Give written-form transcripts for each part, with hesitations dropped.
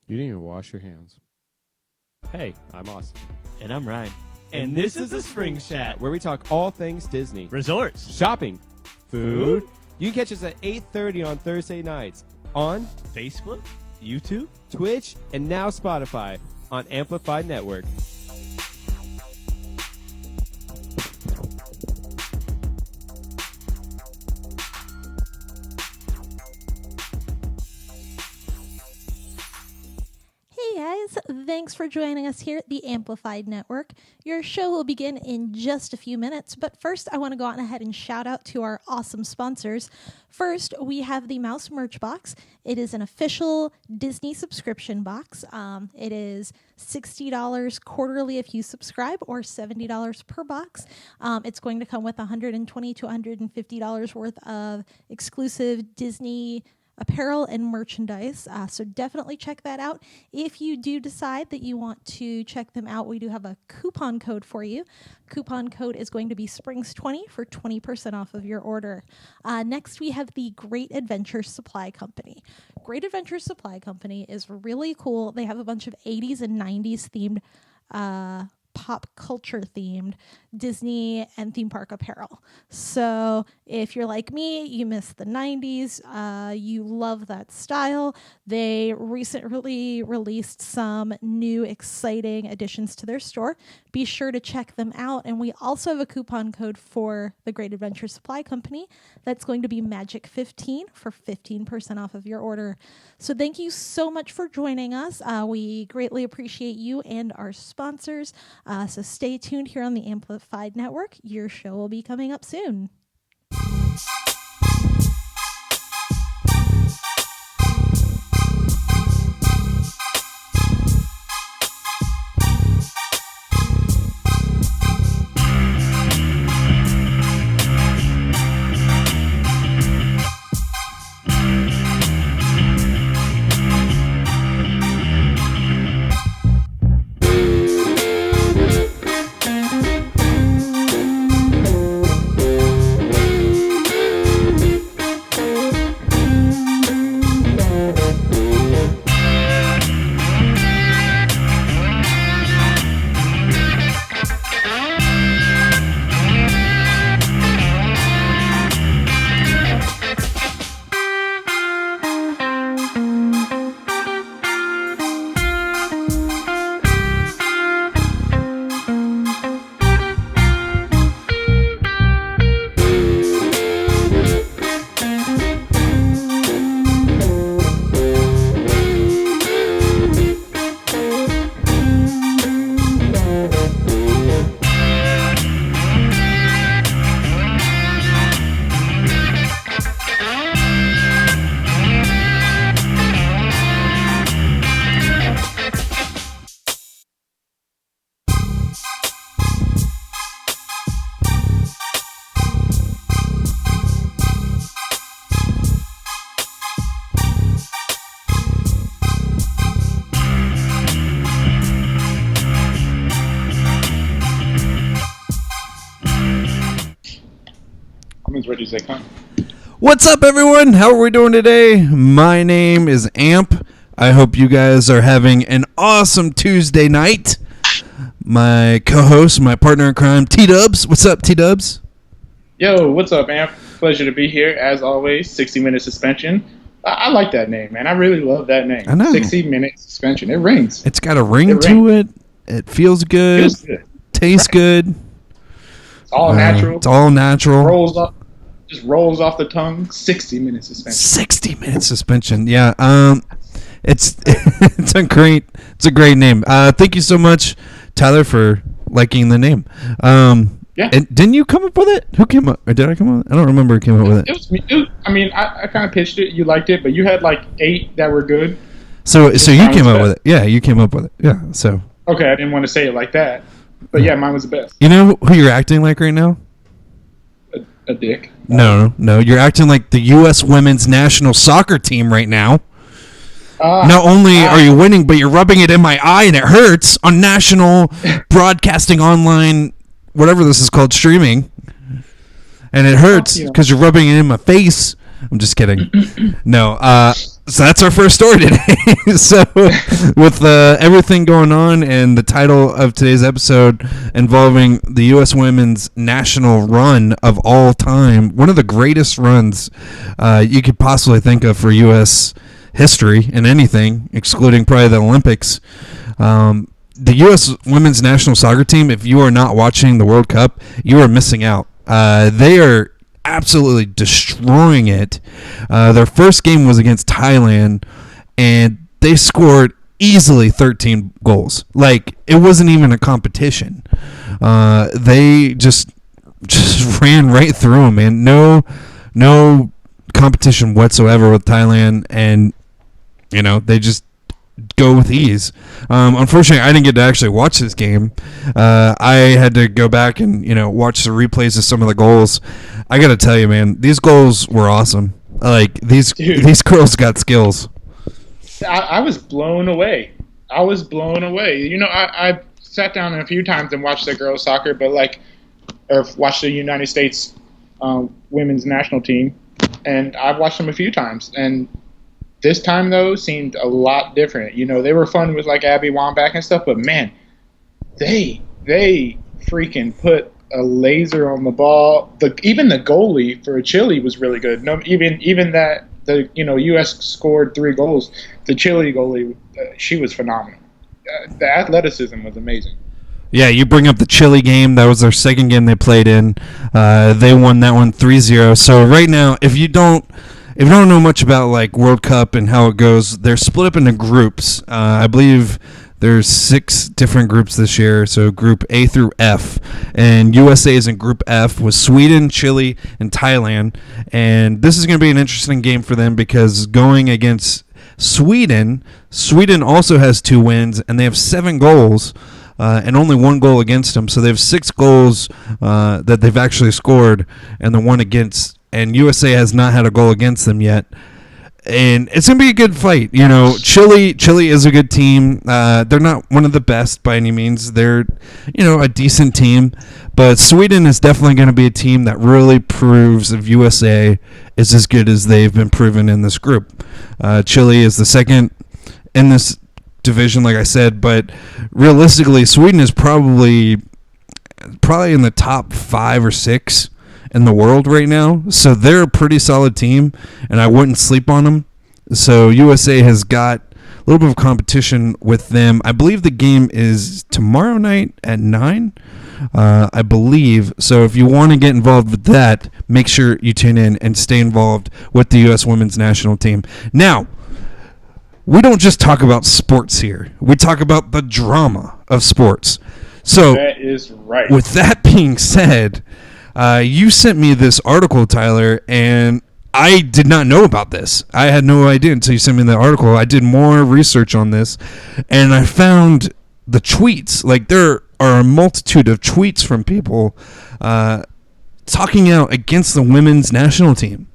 You didn't even wash your hands. Hey, I'm Austin. And I'm Ryan. And this is the Spring Chat, where we talk all things Disney. Resorts, Shopping. Food. You can catch us at 8:30 on Thursday nights on Facebook, YouTube, Twitch, and now Spotify on Amplified Network. Thanks for joining us here at the Amplified Network. Your show will begin in just a few minutes, but first I want to go on ahead and shout out to our awesome sponsors. First, we have the Mouse Merch Box. It is an official Disney subscription box. It is $60 quarterly if you subscribe, or $70 per box. It's going to come with $120 to $150 worth of exclusive Disney apparel and merchandise, so definitely check that out. If you do decide that you want to check them out, we do have a coupon code for you. Coupon code is going to be Springs20 for 20% off of your order. Next, we have the Great Adventure Supply Company. Great Adventure Supply Company is really cool. They have a bunch of 80s and 90s themed pop culture themed Disney and theme park apparel. So if you're like me, you miss the 90s, you love that style. They recently released some new exciting additions to their store. Be sure to check them out. And we also have a coupon code for the Great Adventure Supply Company that's going to be Magic15 for 15% off of your order. So thank you so much for joining us. We greatly appreciate you and our sponsors. So stay tuned here on the Amplified Network. Your show will be coming up soon. ready as they come. What's up, everyone? How are we doing today? My name is Amp. I hope you guys are having an awesome Tuesday night. My co-host, my partner in crime, T-Dubs. What's up, T-Dubs? Yo, what's up, Amp? Pleasure to be here, as always. 60-minute suspension. I like that name, man. I really love that name. I know. 60-minute suspension. It rings. It's got a ring It to it. It feels good. Feels good. Tastes good. It's all natural. It's all natural. Just rolls off the tongue. 60-minute suspension. 60-minute suspension. Yeah. It's it's a great name. Thank you so much, Tyler, for liking the name. Yeah. And didn't you come up with it? Who came up? Or did I come up with it? I don't remember who came up with it. It was me. I kind of pitched it. You liked it, but you had like 8 that were good. So you came up with it. Yeah, you came up with it. Yeah. So. Okay, I didn't want to say it like that, but yeah, mine was the best. You know who you're acting like right now? A dick. No. You're acting like the U.S. women's national soccer team right now. Not only are you winning, but you're rubbing it in my eye, and it hurts on national broadcasting online, whatever this is called, streaming. And it hurts because you're rubbing it in my face. I'm just kidding. No. So that's our first story today. So with everything going on and the title of today's episode involving the U.S. women's national run of all time, one of the greatest runs you could possibly think of for U.S. history in anything, excluding probably the Olympics. The U.S. women's national soccer team, if you are not watching the World Cup, you are missing out. They are absolutely destroying it. Their first game was against Thailand, and they scored easily 13 goals. Like, it wasn't even a competition. They just ran right through them, man. No competition whatsoever with Thailand, and they just go with ease. Unfortunately, I didn't get to actually watch this game. I had to go back and watch the replays of some of the goals. I got to tell you, man, these goals were awesome. Like, these girls got skills. I was blown away. I sat down a few times and watched the girls' soccer, but or watched the United States women's national team, and I've watched them a few times, and this time, though, seemed a lot different. They were fun with, Abby Wambach and stuff, but, man, they freaking put a laser on the ball. Even the goalie for Chile was really good. No, even that the U.S. scored 3 goals. The Chile goalie, she was phenomenal. The athleticism was amazing. Yeah, you bring up the Chile game. That was their second game they played in. They won that one 3-0. So right now, if you don't know much about World Cup and how it goes, they're split up into groups. I believe there's 6 different groups this year, so Group A through F. And USA is in Group F with Sweden, Chile, and Thailand. And this is going to be an interesting game for them because going against Sweden also has 2 wins, and they have 7 goals. And only 1 goal against them. So they have 6 goals that they've actually scored, and the 1 against. And USA has not had a goal against them yet. And it's going to be a good fight. Chile is a good team. They're not one of the best by any means. They're, a decent team. But Sweden is definitely going to be a team that really proves if USA is as good as they've been proven in this group. Chile is the second in this division, like I said, but realistically, Sweden is probably in the top 5 or 6 in the world right now. So they're a pretty solid team, and I wouldn't sleep on them. So USA has got a little bit of competition with them. I believe the game is tomorrow night at 9. I believe. So if you want to get involved with that, make sure you tune in and stay involved with the U.S. women's national team. Now, we don't just talk about sports here. We talk about the drama of sports. So that is right. With that being said, you sent me this article, Tyler, and I did not know about this. I had no idea until you sent me the article. I did more research on this, and I found the tweets. There are a multitude of tweets from people talking out against the women's national team.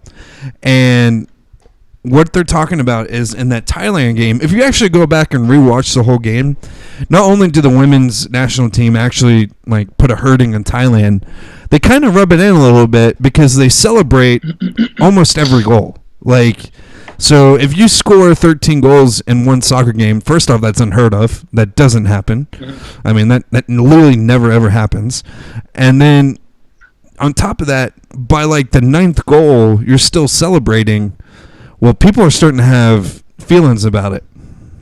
And what they're talking about is in that Thailand game, if you actually go back and rewatch the whole game, not only do the women's national team actually like put a hurting in Thailand, they kind of rub it in a little bit because they celebrate almost every goal. Like, so if you score 13 goals in one soccer game, first off, that's unheard of. That doesn't happen. I mean, that literally never, ever happens. And then on top of that, by like the 9th goal, you're still celebrating. Well, people are starting to have feelings about it.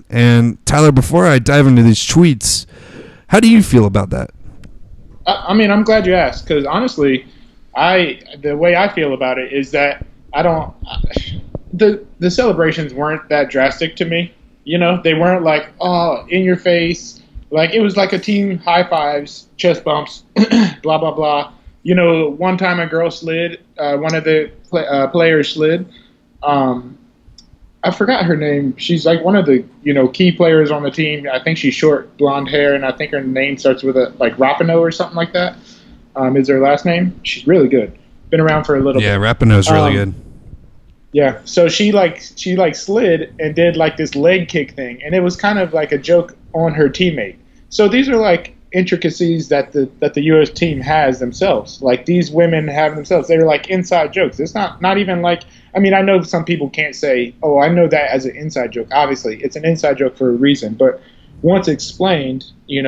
And Tyler, before I dive into these tweets, how do you feel about that? I mean, I'm glad you asked because honestly, the way I feel about it is that the celebrations weren't that drastic to me. You know, they weren't like, oh, in your face. Like, it was like a team high fives, chest bumps, blah, blah, blah. You know, one time a girl slid, one of the players slid. I forgot her name. She's like one of the, key players on the team. I think she's short, blonde hair, and I think her name starts with a, like, Rapinoe or something like that. Is her last name. She's really good. Been around for a little bit. Yeah, Rapinoe's really good. Yeah, so she slid and did like this leg kick thing, and it was kind of like a joke on her teammate. So these are like intricacies that the U.S. team has themselves. Like, these women have themselves. They're like inside jokes. It's not even like, I mean, I know some people can't say, oh, I know that as an inside joke. Obviously, it's an inside joke for a reason. But once explained, it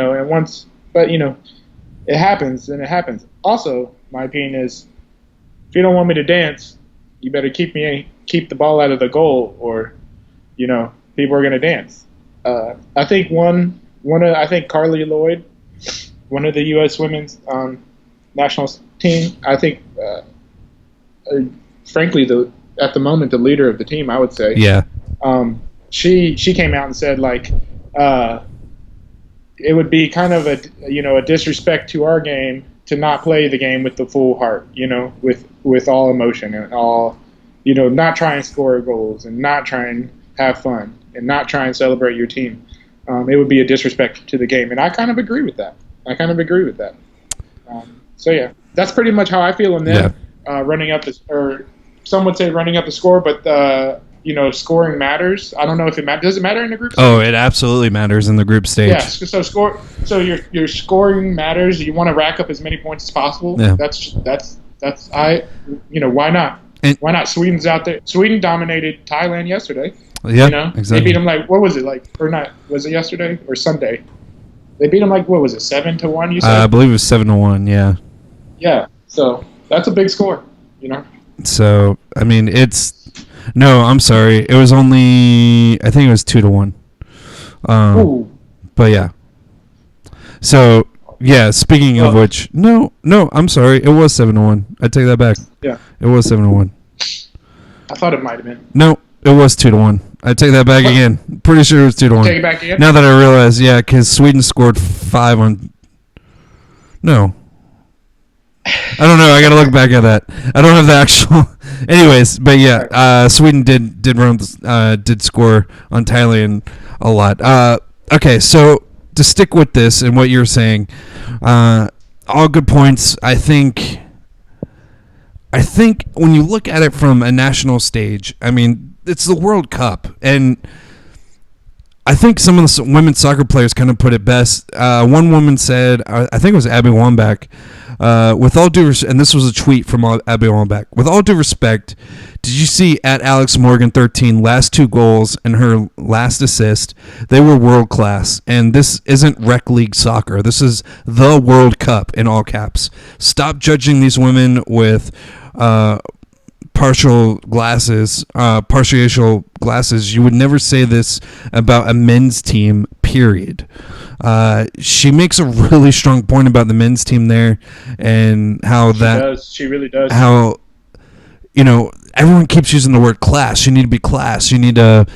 happens, and it happens. Also, my opinion is, if you don't want me to dance, you better keep the ball out of the goal, or, people are going to dance. I think I think Carly Lloyd, one of the U.S. women's national team, I think, frankly, at the moment, the leader of the team, I would say. Yeah. She came out and said, like, it would be kind of a disrespect to our game to not play the game with the full heart, with all emotion and all, not try and score goals and not try and have fun and not try and celebrate your team. It would be a disrespect to the game, and I kind of agree with that. So yeah, that's pretty much how I feel. And then running up or some would say running up the score, but scoring matters. I don't know if it matters. Does it matter in the group stage? Oh, it absolutely matters in the group stage. Yeah. So your scoring matters. You want to rack up as many points as possible. Yeah. Why not? And why not? Sweden's out there. Sweden dominated Thailand yesterday. Yeah, exactly. They beat them like, what was it like? Or not? Was it yesterday or Sunday? They beat them like, what was it, 7-1? You said? I believe it was 7-1. Yeah. Yeah. So that's a big score. So I mean, no, I'm sorry. It was only, I think it was 2-1. But yeah. So yeah. Speaking of which, no, I'm sorry. It was 7-1. I take that back. Yeah. It was 7-1. I thought it might have been. No, it was 2-1. I take that back again. Pretty sure it was 2-1. Take it back again? Now that I realize, yeah, because Sweden scored 5 on. No. I don't know. I got to look back at that. I don't have the actual. Anyways, but yeah, Sweden did score on Thailand a lot. Okay, so to stick with this and what you're saying, all good points. I think when you look at it from a national stage, I mean, it's the World Cup, and I think some of the women's soccer players kind of put it best. One woman said, I think it was Abby Wambach, with all due and this was a tweet from Abby Wambach, with all due respect, did you see at Alex Morgan 13 last 2 goals and her last assist? They were world class, and this isn't rec league soccer. This is the World Cup in all caps. Stop judging these women with partial glasses. You would never say this about a men's team, period. She makes a really strong point about the men's team there, and how she really does. How, everyone keeps using the word class. You need to be class. You need to,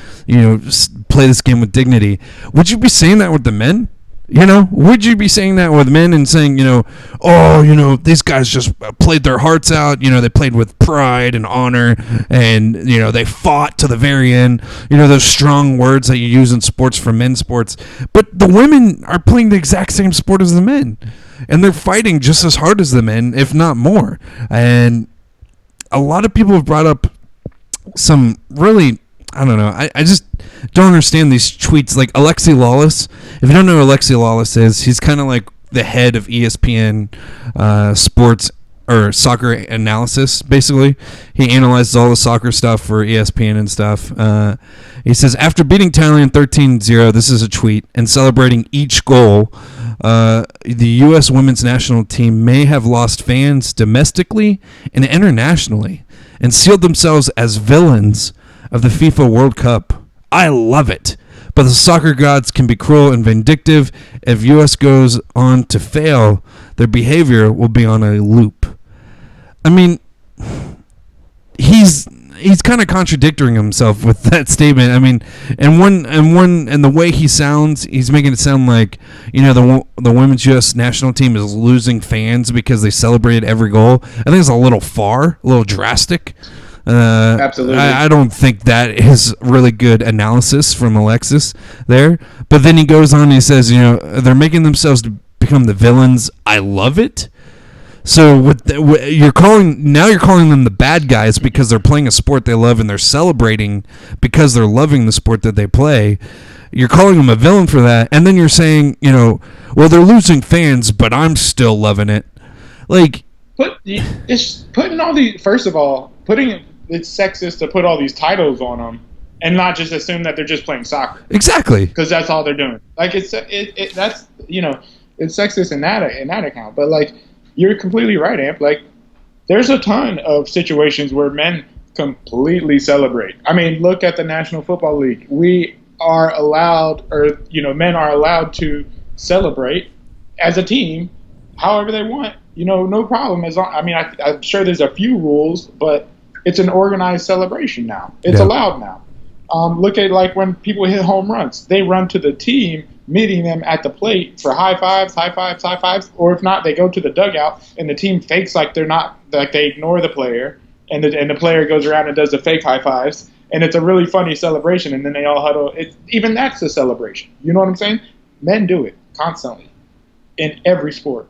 play this game with dignity. Would you be saying that with the men? Would you be saying that with men and saying, these guys just played their hearts out. They played with pride and honor, and, they fought to the very end. Those strong words that you use in sports for men's sports. But the women are playing the exact same sport as the men, and they're fighting just as hard as the men, if not more. And a lot of people have brought up some really I don't know. I just don't understand these tweets. Like Alexi Lawless. If you don't know who Alexi Lawless is, he's kind of like the head of ESPN sports or soccer analysis. Basically, he analyzes all the soccer stuff for ESPN and stuff. He says, after beating Thailand 13-0, this is a tweet, and celebrating each goal, the U.S. women's national team may have lost fans domestically and internationally and sealed themselves as villains of the FIFA World Cup. I love it. But the soccer gods can be cruel and vindictive. If U.S. goes on to fail, their behavior will be on a loop. I mean, he's kind of contradicting himself with that statement. I mean, and the way he sounds, he's making it sound like, you know, the women's U.S. national team is losing fans because they celebrated every goal. I think it's a little far, a little drastic. Absolutely. I don't think that is really good analysis from Alexis there. But then he goes on and he says, you know, they're making themselves to become the villains. I love it. So you're calling them the bad guys because they're playing a sport they love and they're celebrating because they're loving the sport that they play. You're calling them a villain for that, and then you're saying, you know, well, they're losing fans, but I'm still loving it. Like, it's putting all the first of all, it's sexist to put all these titles on them and not just assume that they're just playing soccer. Exactly. Because that's all they're doing. Like that's, you know, it's sexist in that account. But like, you're completely right, Amp. Like, there's a ton of situations where men completely celebrate. I mean, look at the National Football League. We are allowed, or, you know, men are allowed to celebrate as a team however they want. You know, no problem. I'm sure there's a few rules, but it's an organized celebration now. It's allowed now. Look at, like, when people hit home runs. They run to the team, meeting them at the plate for high fives, or if not, they go to the dugout, and the team fakes like they're not, like they ignore the player, and the player goes around and does the fake high fives, and it's a really funny celebration, and then they all huddle. Even that's a celebration. You know what I'm saying? Men do it constantly in every sport.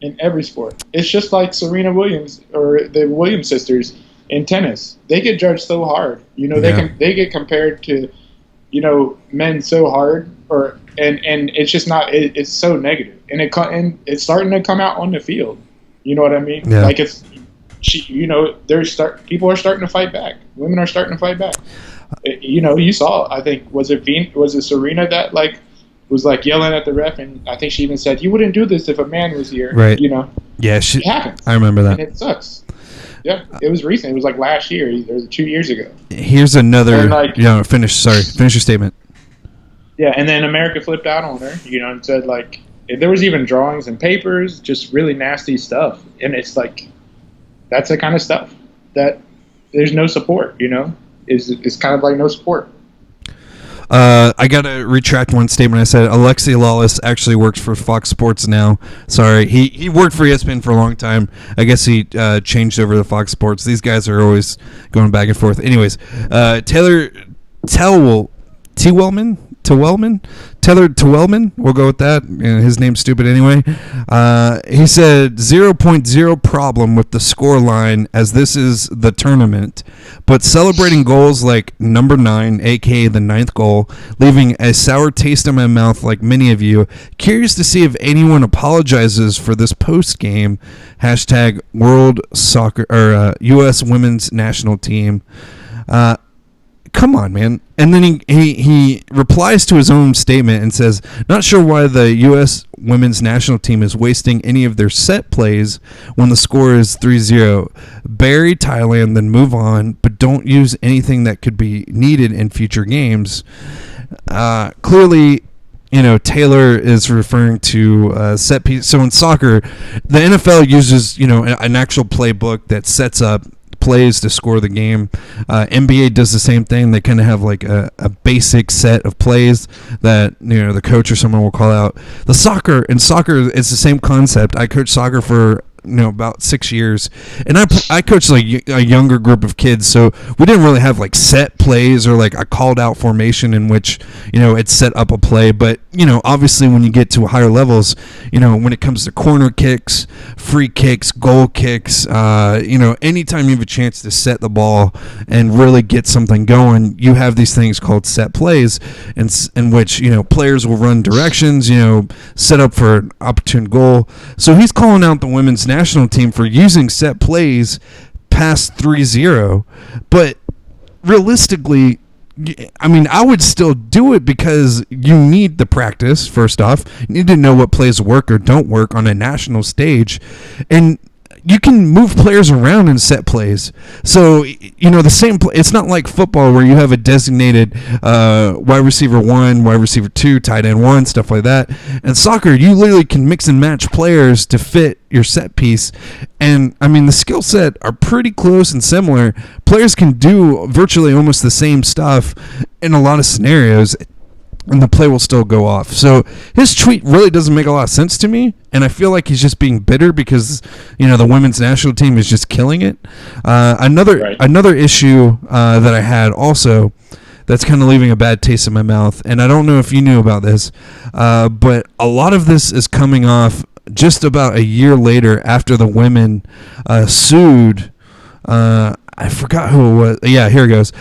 It's just like Serena Williams or the Williams sisters in tennis. They get judged so hard. You know, they get compared to, you know, men so hard, and it's just not. It's so negative, and it's starting to come out on the field. You know what I mean? Yeah. Like you know, people are starting to fight back. Women are starting to fight back. You know, you saw. I think was it Serena that was yelling at the ref, and I think she even said, "You wouldn't do this if a man was here." Right. You know. Yeah. It happens. I remember that. And it sucks. Yeah, it was recent. It was like last year or 2 years ago. Here's another. And finish your statement. Yeah, and then America flipped out on her, you know, and said, like, there was even drawings and papers, just really nasty stuff. And it's like, that's the kind of stuff that there's no support, you know? It's kind of like no support. I got to retract one statement. I said Alexi Lawless actually works for Fox Sports now. Sorry. He worked for ESPN for a long time. I guess he changed over to Fox Sports. These guys are always going back and forth. Anyways, Taylor Twellman, we'll go with that. His name's stupid anyway. He said 0.0 problem with the score line as this is the tournament, but celebrating goals like number 9, aka the 9th goal, leaving a sour taste in my mouth like many of you. Curious to see if anyone apologizes for this post game. # World Soccer or U.S. Women's National Team. Come on, man. And then he replies to his own statement and says, not sure why the U.S. women's national team is wasting any of their set plays when the score is 3-0. Bury Thailand, then move on, but don't use anything that could be needed in future games. Clearly, you know, Taylor is referring to set piece. So in soccer, the NFL uses, you know, an actual playbook that sets up plays to score the game. NBA does the same thing. They kind of have like a basic set of plays that, you know, the coach or someone will call out. In soccer, it's the same concept. I coached soccer for about 6 years, and I coached like a younger group of kids, so we didn't really have like set plays or like a called out formation in which it set up a play. But obviously when you get to higher levels, when it comes to corner kicks, free kicks, goal kicks, anytime you have a chance to set the ball and really get something going, you have these things called set plays, in which players will run directions, set up for an opportune goal. So he's calling out the women's national team for using set plays past 3-0, but realistically, I would still do it because you need the practice. First off, you need to know what plays work or don't work on a national stage, and you can move players around in set plays. So, the same play. It's not like football where you have a designated wide receiver 1, wide receiver 2, tight end 1, stuff like that. In soccer, you literally can mix and match players to fit your set piece. And, the skill set are pretty close and similar. Players can do virtually almost the same stuff in a lot of scenarios, and the play will still go off. So his tweet really doesn't make a lot of sense to me, and I feel like he's just being bitter because the women's national team is just killing it. Another issue that I had also that's kind of leaving a bad taste in my mouth, and I don't know if you knew about this, but a lot of this is coming off just about a year later after the women sued. I forgot who it was. Yeah, here it goes.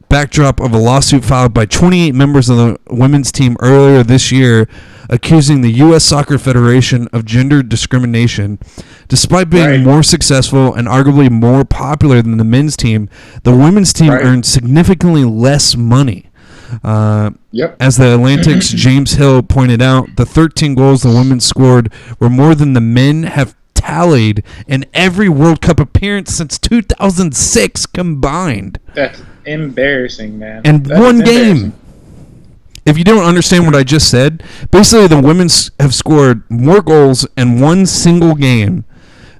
Backdrop of a lawsuit filed by 28 members of the women's team earlier this year, accusing the U.S. Soccer Federation of gender discrimination. Despite being more successful and arguably more popular than the men's team, the women's team earned significantly less money. As the Atlantic's James Hill pointed out, the 13 goals the women scored were more than the men have tallied in every World Cup appearance since 2006 combined. That's embarrassing, man. And one game. If you don't understand what I just said, basically the women have scored more goals in one single game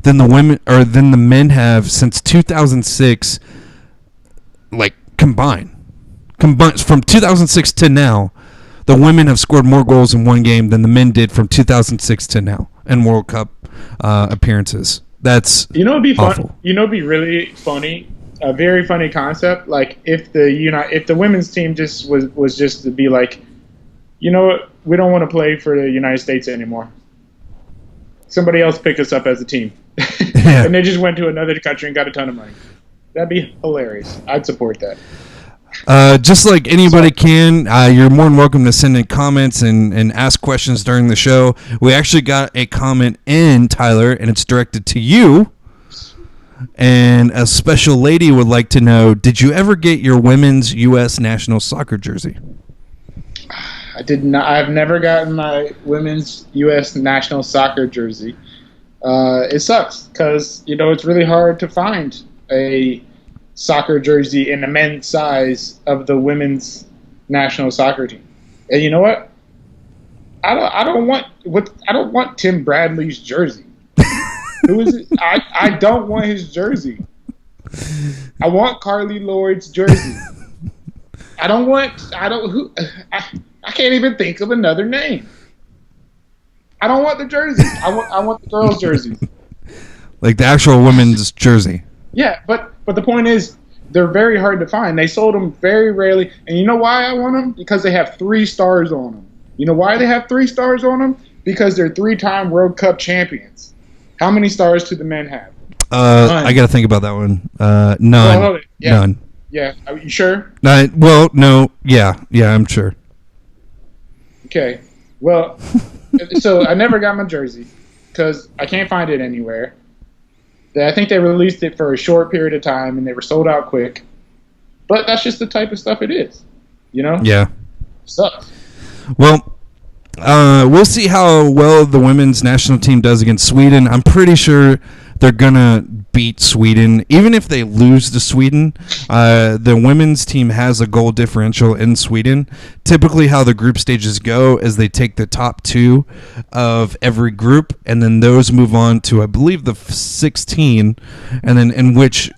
than the men have since 2006, like combined from 2006 to now. The women have scored more goals in one game than the men did from 2006 to now in World Cup appearances. That's it'd be awful. fun. It'd be really funny. A very funny concept. Like if the women's team just was just to be like, we don't want to play for the United States anymore. Somebody else pick us up as a team, and they just went to another country and got a ton of money. That'd be hilarious. I'd support that. Just like anybody can, you're more than welcome to send in comments and ask questions during the show. We actually got a comment in, Tyler, and it's directed to you. And a special lady would like to know, did you ever get your women's U.S. national soccer jersey? I did not. I've never gotten my women's U.S. national soccer jersey. It sucks because, it's really hard to find a soccer jersey in the men's size of the women's national soccer team. And you know what? I don't want Tim Bradley's jersey. Who is it? I don't want his jersey. I want Carly Lloyd's jersey. I can't even think of another name. I don't want the jersey. I want the girls' jerseys. Like the actual women's jersey. Yeah, but the point is, they're very hard to find. They sold them very rarely. And you know why I want them? Because they have 3 stars on them. You know why they have 3 stars on them? Because they're 3-time World Cup champions. How many stars do the men have? I got to think about that one. None. None. Yeah. Are you sure? No. Yeah, I'm sure. Okay. Well, so I never got my jersey because I can't find it anywhere. I think they released it for a short period of time and they were sold out quick. But that's just the type of stuff it is. Yeah. Sucks. Well, we'll see how well the women's national team does against Sweden. I'm pretty sure they're going to beat Sweden. Even if they lose to Sweden, the women's team has a goal differential in Sweden. Typically how the group stages go is they take the top 2 of every group, and then those move on to, I believe, the 16, and then in which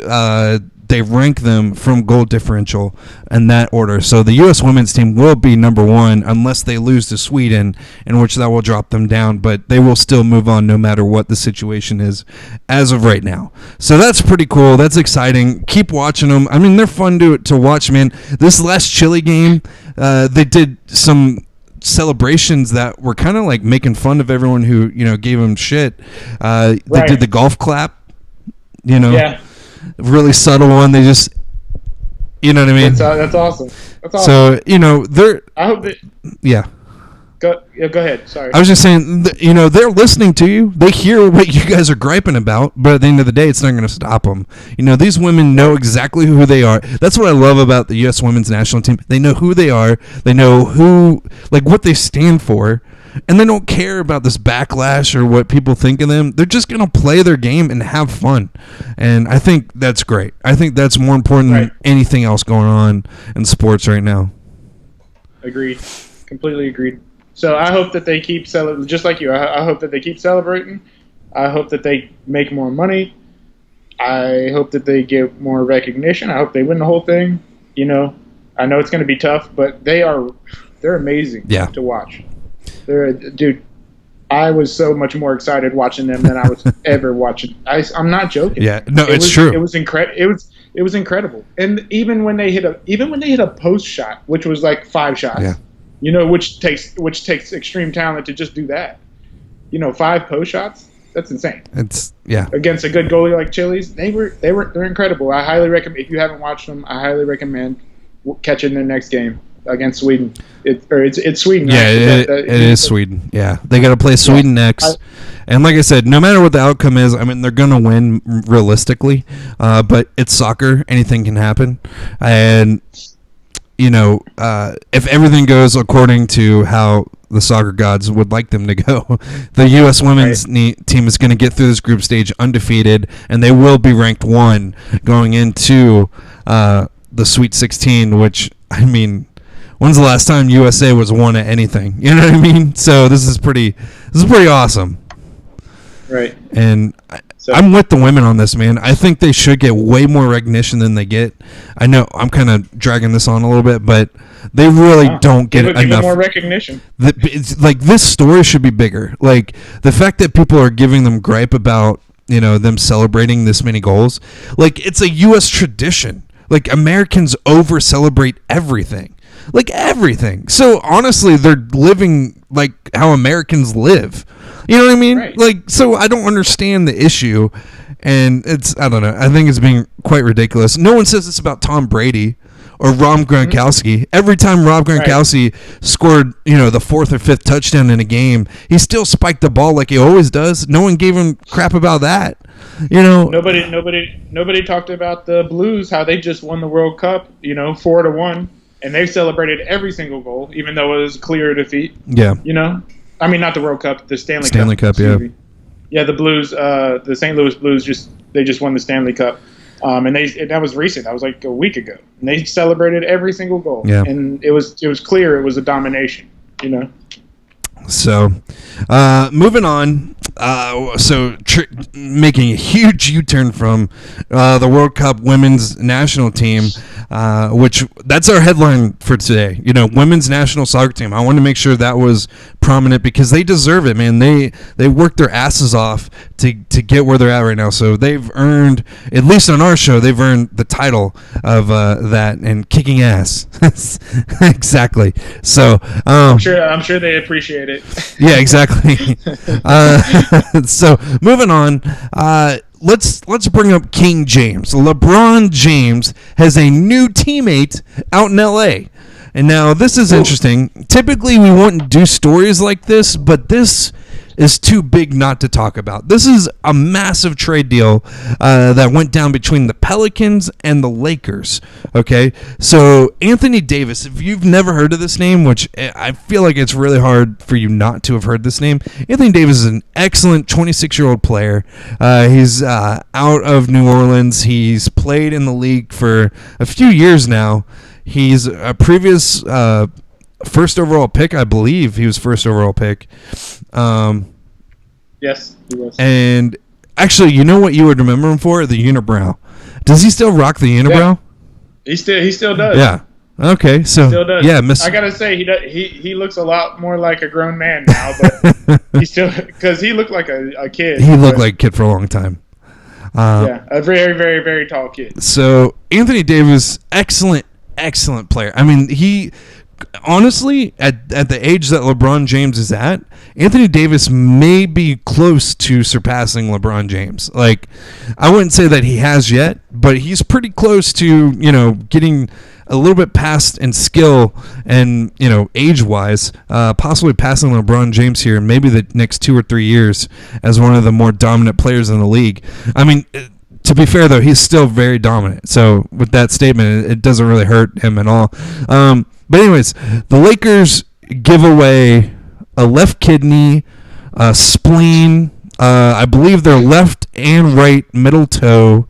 they rank them from goal differential in that order. So the U.S. women's team will be number one unless they lose to Sweden, in which that will drop them down. But they will still move on no matter what the situation is as of right now. So that's pretty cool. That's exciting. Keep watching them. I mean, they're fun to watch, man. This last Chile game, they did some celebrations that were kind of like making fun of everyone who gave them shit. They did the golf clap, Yeah. really subtle one. They just, you know what I mean? That's awesome. That's awesome. So they're I hope that. yeah. Go ahead. Sorry. I was just saying, they're listening to you. They hear what you guys are griping about, but at the end of the day, it's not going to stop them. These women know exactly who they are. That's what I love about the U.S. women's national team. They know who they are. They know what they stand for, and they don't care about this backlash or what people think of them. They're just going to play their game and have fun, and I think that's great. I think that's more important than anything else going on in sports right now. Agreed. Completely agreed. So I hope that they keep celebrating, just like you. I hope that they keep celebrating. I hope that they make more money. I hope that they get more recognition. I hope they win the whole thing. I know it's going to be tough, but they're amazing to watch. Dude, I was so much more excited watching them than I was ever watching. I'm not joking. Yeah, no, it's true. It was incredible. It was incredible. And even when they hit a post shot, which was like 5 shots. Yeah. Which takes extreme talent to just do that. 5 post shots. That's insane. It's against a good goalie like Chile's. They're incredible. I highly recommend, if you haven't watched them, I highly recommend catching their next game against Sweden. It's Sweden. Yeah, it is Sweden. Yeah, they got to play Sweden next. And like I said, no matter what the outcome is, I mean, they're going to win realistically. But it's soccer. Anything can happen. And if everything goes according to how the soccer gods would like them to go, the U.S. women's team is going to get through this group stage undefeated, and they will be ranked 1 going into the Sweet 16, which, I mean, when's the last time USA was 1 at anything? You know what I mean? So this is pretty awesome. Right. And I'm with the women on this, man. I think they should get way more recognition than they get. I know I'm kind of dragging this on a little bit, but they really don't get enough more recognition. It's like this story should be bigger. Like the fact that people are giving them gripe about them celebrating this many goals, like it's a U.S. tradition. Like Americans over celebrate everything. Like everything. So honestly, they're living like how Americans live. You know what I mean? Right. Like, so I don't understand the issue, and I don't know. I think it's being quite ridiculous. No one says this about Tom Brady or Rob Gronkowski. Every time Rob Gronkowski scored, the 4th or 5th touchdown in a game, he still spiked the ball like he always does. No one gave him crap about that. Nobody talked about the Blues, how they just won the World Cup, 4-1, and they celebrated every single goal, even though it was a clear defeat. Yeah. I mean, not the World Cup, the Stanley Cup. Stanley Cup, yeah. Yeah, the Blues, the St. Louis Blues just won the Stanley Cup, and that was recent. That was like a week ago, and they celebrated every single goal. Yeah. And it was clear it was a domination. So, moving on. Making a huge U-turn from the World Cup women's national team, which that's our headline for today. Women's national soccer team. I want to make sure that was prominent because they deserve it, man. They worked their asses off to get where they're at right now. So they've earned, at least on our show, they've earned the title of that and kicking ass. Exactly. So I'm sure they appreciate it. Yeah, exactly. So moving on, let's bring up King James. LeBron James has a new teammate out in LA. And now this is interesting. Typically we wouldn't do stories like this, but this is too big not to talk about. This is a massive trade deal that went down between the Pelicans and the Lakers. Okay, so Anthony Davis, if you've never heard of this name, which I feel like it's really hard for you not to have heard this name, Anthony Davis is an excellent 26-year-old player. He's out of New Orleans. He's played in the league for a few years now. He's a previous first overall pick, I believe. He was first overall pick. Yes, he was. And actually, you know what you would remember him for? The unibrow. Does he still rock the unibrow? He still does. Yeah. Okay. So Still does. yeah, I gotta say he looks a lot more like a grown man now, but he still because he looked like a kid. He looked but, like a kid for a long time. yeah, a very very very tall kid. So Anthony Davis, excellent player. I mean, he honestly at the age that LeBron James is at, Anthony Davis may be close to surpassing LeBron James. Like, I wouldn't say that he has yet, but he's pretty close to, getting a little bit past in skill and, age-wise, possibly passing LeBron James here in maybe the next 2 or 3 years as one of the more dominant players in the league. I mean, to be fair, though, he's still very dominant. So with that statement, it doesn't really hurt him at all. But anyways, the Lakers give away a left kidney, a spleen, I believe their left and right middle toe,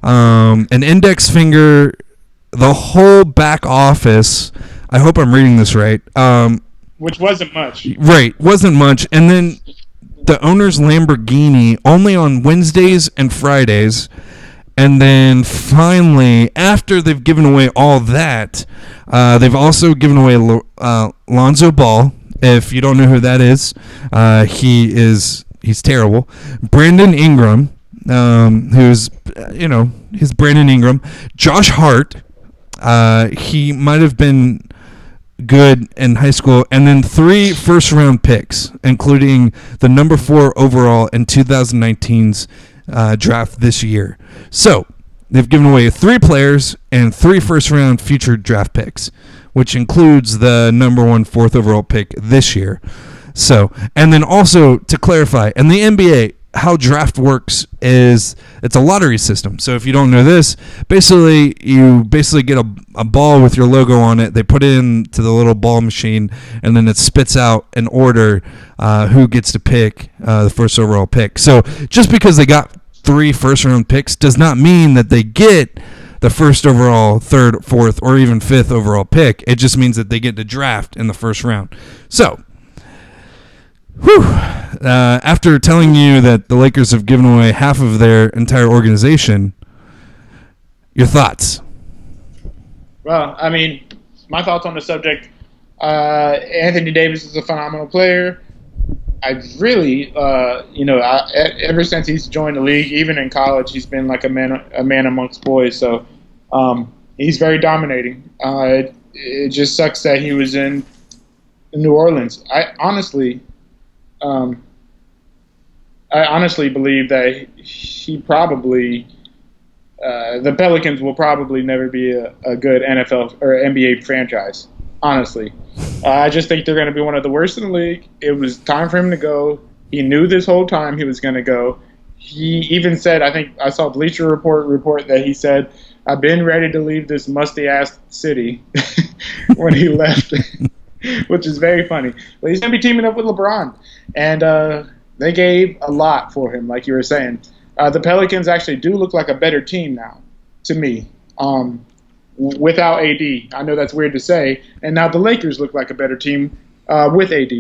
an index finger, the whole back office. I hope I'm reading this right. Which wasn't much. Right, wasn't much. And then the owner's Lamborghini only on Wednesdays and Fridays. And then finally, after they've given away all that, they've also given away Lonzo Ball. If you don't know who that is, he's terrible. Brandon Ingram, he's Brandon Ingram. Josh Hart, he might have been good in high school, and then 3 first-round picks, including the number 4 overall in 2019's draft this year. So they've given away 3 players and 3 first-round future draft picks, which includes the number 1 4th overall pick this year. So, and then also to clarify, in the NBA, how draft works is it's a lottery system. So if you don't know this, you get a ball with your logo on it. They put it into the little ball machine, and then it spits out an order who gets to pick the first overall pick. So just because they got 3 first-round picks does not mean that they get the first overall, 3rd, 4th, or even 5th overall pick. It just means that they get to draft in the first round. So, after telling you that the Lakers have given away half of their entire organization, your thoughts? Well, I mean, my thoughts on the subject, Anthony Davis is a phenomenal player. I really, ever since he's joined the league, even in college, he's been like a man amongst boys. So he's very dominating. It just sucks that he was in New Orleans. I honestly believe that he probably the Pelicans will probably never be a good NFL or NBA franchise. Honestly, I just think they're going to be one of the worst in the league. It was time for him to go. He knew this whole time he was going to go. He even said, I think I saw Bleacher Report that he said, "I've been ready to leave this musty-ass city," when he left, which is very funny. But he's going to be teaming up with LeBron, and they gave a lot for him, like you were saying. The Pelicans actually do look like a better team now, to me. Without AD. I know that's weird to say. And now the Lakers look like a better team with AD.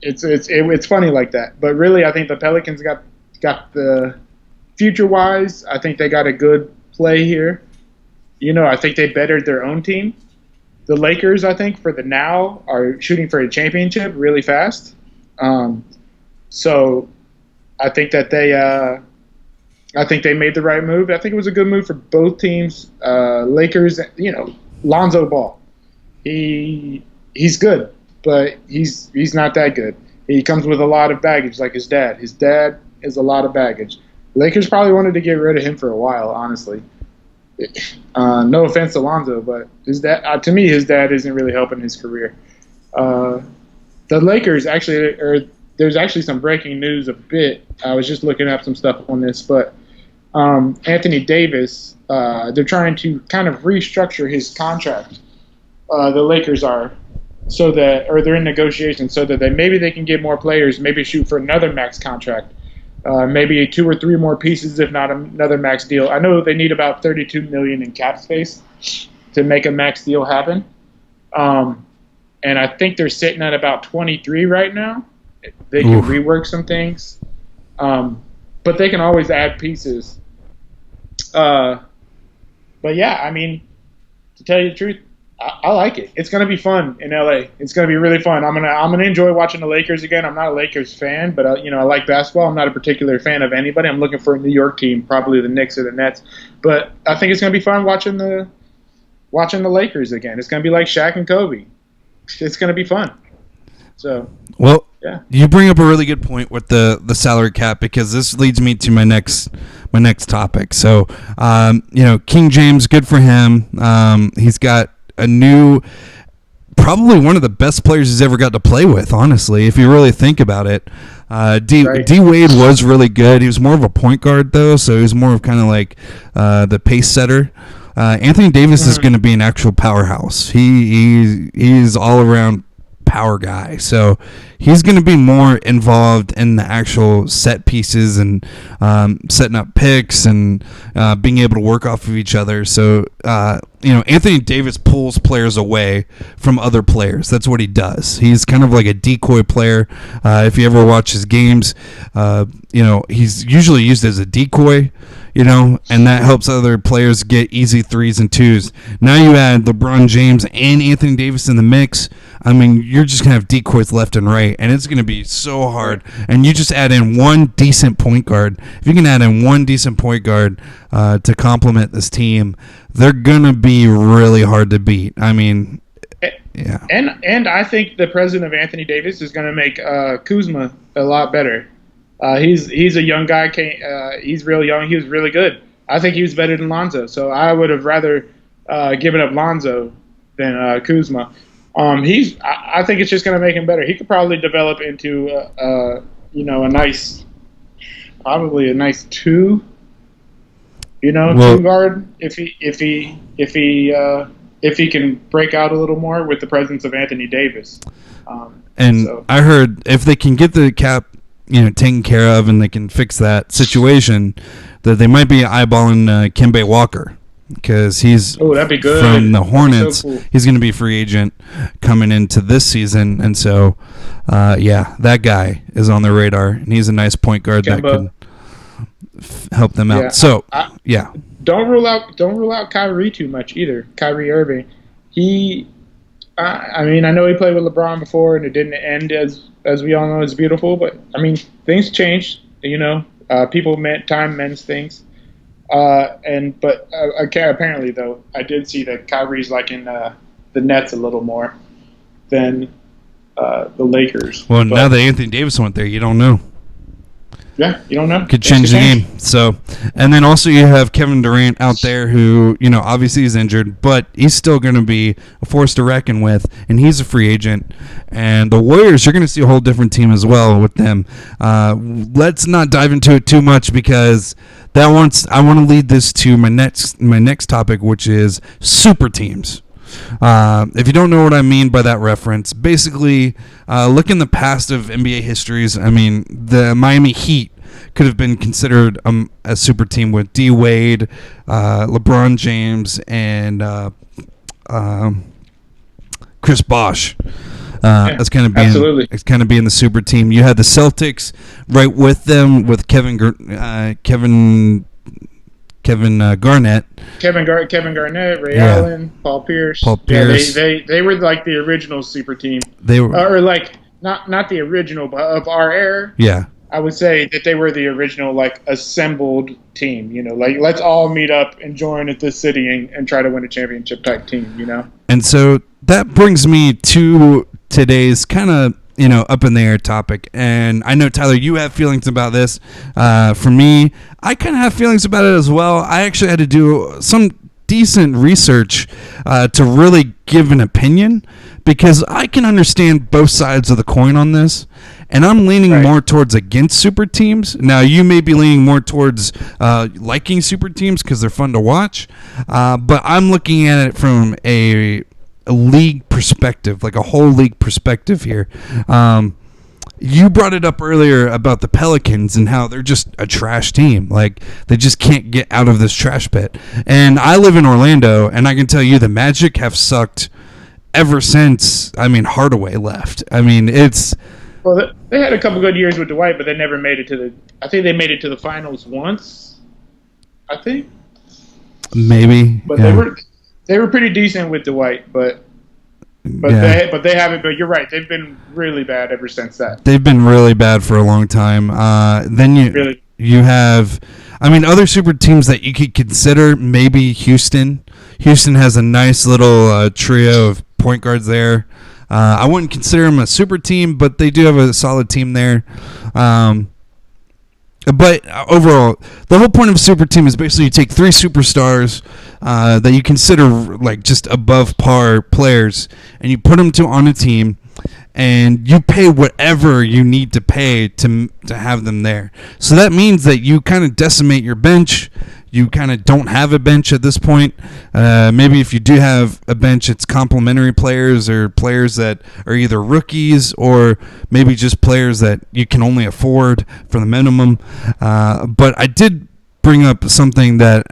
It's funny like that. But really, I think the Pelicans got the future-wise, I think they got a good play here. I think they bettered their own team. The Lakers, I think, for the now, are shooting for a championship really fast. So I think that they made the right move. I think it was a good move for both teams. Lakers, Lonzo Ball. He's good, but he's not that good. He comes with a lot of baggage, like his dad. His dad is a lot of baggage. Lakers probably wanted to get rid of him for a while, honestly. No offense to Lonzo, but his dad, to me, his dad isn't really helping his career. The Lakers there's actually some breaking news a bit. I was just looking up some stuff on this, but Anthony Davis, they're trying to kind of restructure his contract. The Lakers are, they're in negotiations so that maybe they can get more players, maybe shoot for another max contract, maybe 2 or 3 more pieces, if not another max deal. I know they need about $32 million in cap space to make a max deal happen, and I think they're sitting at about 23 right now. They can rework some things, but they can always add pieces But yeah, I mean, to tell you the truth, I like it. It's gonna be fun in LA. It's gonna be really fun. I'm gonna enjoy watching the Lakers again. I'm not a Lakers fan, but I like basketball. I'm not a particular fan of anybody. I'm looking for a New York team, probably the Knicks or the Nets. But I think it's gonna be fun watching the Lakers again. It's gonna be like Shaq and Kobe. It's gonna be fun. So Well, yeah. you bring up a really good point with the salary cap, because this leads me to my next topic. So, King James, good for him. He's got a new, probably one of the best players he's ever got to play with, honestly, if you really think about it. D Wade was really good. He was more of a point guard, though, so he was more of kind of like the pace setter. Anthony Davis is going to be an actual powerhouse. He's all around power guy, so he's going to be more involved in the actual set pieces and setting up picks and being able to work off of each other. So Anthony Davis pulls players away from other players. That's what he does. He's kind of like a decoy player. If you ever watch his games, he's usually used as a decoy, and that helps other players get easy 3s and 2s. Now you add LeBron James and Anthony Davis in the mix. I mean, you're just going to have decoys left and right, and it's going to be so hard. And you just add in one decent point guard. If you can add in one decent point guard to complement this team, they're going to be really hard to beat. I mean, yeah. And I think the presence of Anthony Davis is going to make Kuzma a lot better. He's a young guy. He's real young. He was really good. I think he was better than Lonzo. So I would have rather given up Lonzo than Kuzma. I think it's just going to make him better. He could probably develop into probably a nice 2. 2 guard if he can break out a little more with the presence of Anthony Davis. I heard if they can get the cap taken care of and they can fix that situation, that they might be eyeballing Kemba Walker, because he's that'd be good. From the Hornets. So cool. He's going to be a free agent coming into this season, and so that guy is on their radar, and he's a nice point guard Kemba. that could help them out. Yeah. So don't rule out Kyrie too much either. Kyrie Irving, I know he played with LeBron before, and it didn't end as we all know as beautiful. But I mean, things changed. Time mends things. Apparently though, I did see that Kyrie's liking the Nets a little more than the Lakers. Well, now that Anthony Davis went there, you don't know. Yeah, you don't know. Could change the game. So, and then also you have Kevin Durant out there who, obviously he's injured, but he's still going to be a force to reckon with, and he's a free agent. And the Warriors, you're going to see a whole different team as well with them. Let's not dive into it too much, because I want to lead this to my next topic, which is super teams. If you don't know what I mean by that reference, basically, look in the past of NBA histories. I mean, the Miami Heat could have been considered a super team with D Wade, LeBron James, and Chris Bosh. As kind of being the super team. You had the Celtics right with them with Kevin Garnett, Ray Allen, Paul Pierce. Yeah, they were like the original super team. They were, or like not the original, but of our era. Yeah, I would say that they were the original, like, assembled team. Like, let's all meet up and join at this city and try to win a championship type team. And so that brings me to today's kind of up in the air topic. And I know, Tyler, you have feelings about this. For me, I kind of have feelings about it as well. I actually had to do some decent research to really give an opinion, because I can understand both sides of the coin on this. And I'm leaning more towards against super teams. Now, you may be leaning more towards liking super teams because they're fun to watch. But I'm looking at it from a league perspective, like a whole league perspective here. You brought it up earlier about the Pelicans and how they're just a trash team. Like, they just can't get out of this trash pit. And I live in Orlando, and I can tell you the Magic have sucked ever since, Hardaway left. Well, they had a couple good years with Dwight, but they never made it to I think they made it to the finals once. I think. Maybe. But yeah. they were pretty decent with Dwight, but Yeah. they haven't. But you're right, they've been really bad ever since that. They've been really bad for a long time. Then Really. you have, I mean, other super teams that you could consider. Maybe Houston. Houston has a nice little trio of point guards there. I wouldn't consider them a super team, but they do have a solid team there. But overall, the whole point of a super team is basically you take three superstars that you consider like just above par players, and you put them on a team, and you pay whatever you need to pay to have them there. So that means that you kind of decimate your bench. You kind of don't have a bench at this point. Maybe if you do have a bench, it's complementary players or players that are either rookies or maybe just players that you can only afford for the minimum. But I did bring up something that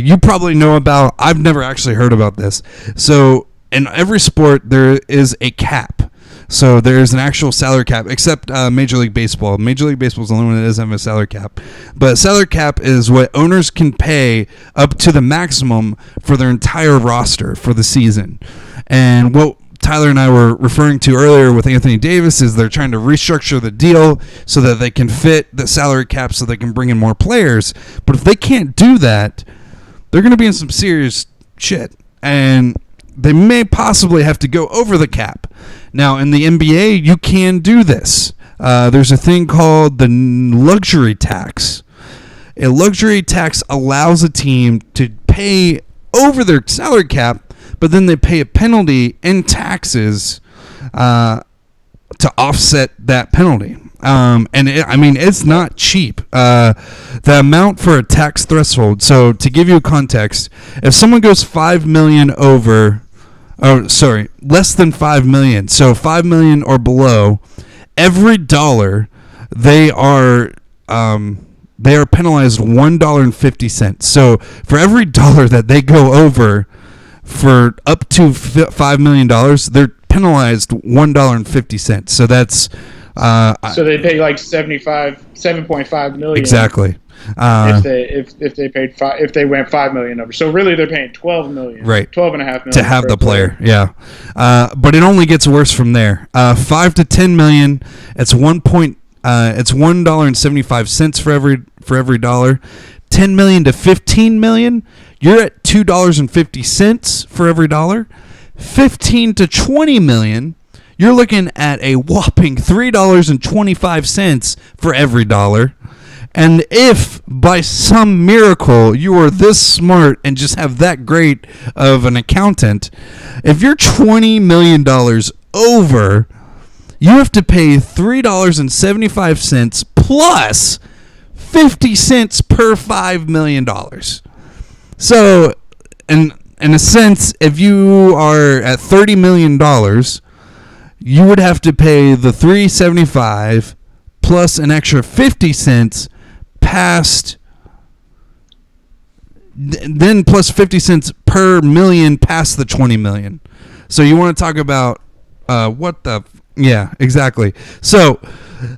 you probably know about. I've never actually heard about this. So in every sport, there is a cap. So there's an actual salary cap, except Major League Baseball. Major League Baseball is the only one that doesn't have a salary cap. But salary cap is what owners can pay up to the maximum for their entire roster for the season. And what Tyler and I were referring to earlier with Anthony Davis is they're trying to restructure the deal so that they can fit the salary cap so they can bring in more players. But if they can't do that, they're going to be in some serious shit. And they may possibly have to go over the cap. Now, in the NBA, you can do this. There's a thing called the luxury tax. A luxury tax allows a team to pay over their salary cap, but then they pay a penalty and taxes to offset that penalty. It's not cheap. The amount for a tax threshold. So, to give you context, if someone goes $5 million over. Less than $5 million. So $5 million or below, every dollar they are penalized $1.50. So for every dollar that they go over for up to $5 million, they're penalized $1.50. So that's so they pay like 7.5 million. Exactly. If they went $5 million over, so really they're paying $12 million, right? $12.5 million to have the player, yeah. But it only gets worse from there. $5 to $10 million. It's it's $1.75 for every dollar. $10 million to $15 million. You're at $2.50 for every dollar. $15 to $20 million. You're looking at a whopping $3.25 for every dollar. And if by some miracle you are this smart and just have that great of an accountant, if you're $20 million over, you have to pay $3.75 plus 50 cents per $5 million. So, in a sense, if you are at $30 million, you would have to pay the $3.75 plus an extra 50 cents past, then plus 50 cents per million past the 20 million. So you want to talk about yeah, exactly. So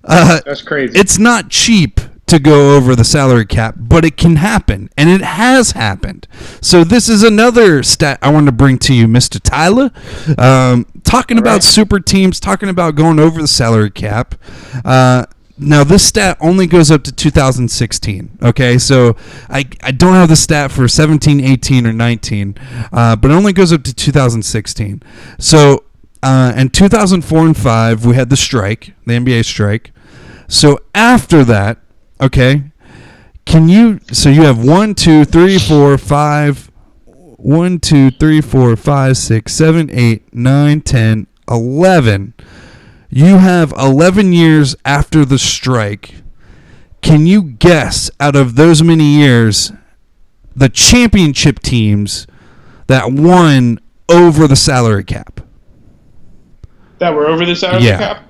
that's crazy. It's not cheap to go over the salary cap, but it can happen, and it has happened. So this is another stat I want to bring to you, Mr. Tyler. Talking about super teams, talking about going over the salary cap. Now, this stat only goes up to 2016, okay? So I don't have the stat for 17, 18, or 19, but it only goes up to 2016. So in 2004 and 5, we had the strike, the NBA strike. So after that, okay, so you have 1, 2, 3, 4, 5, 1, 2, 3, 4, 5, 6, 7, 8, 9, 10, 11. You have 11 years after the strike. Can you guess, out of those many years, the championship teams that won over the salary cap? That were over the salary cap?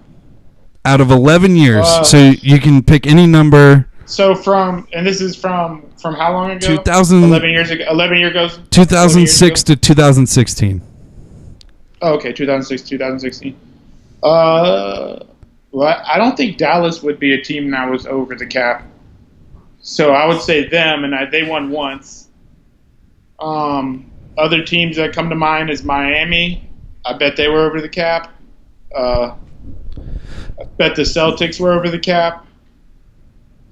Out of 11 years. So you can pick any number. So this is from how long ago? 11 years ago. 11 years ago. 2006 to 2016. Oh, okay, 2006, 2016. Well, I don't think Dallas would be a team that was over the cap. So I would say them, and they won once. Other teams that come to mind is Miami. I bet they were over the cap. I bet the Celtics were over the cap.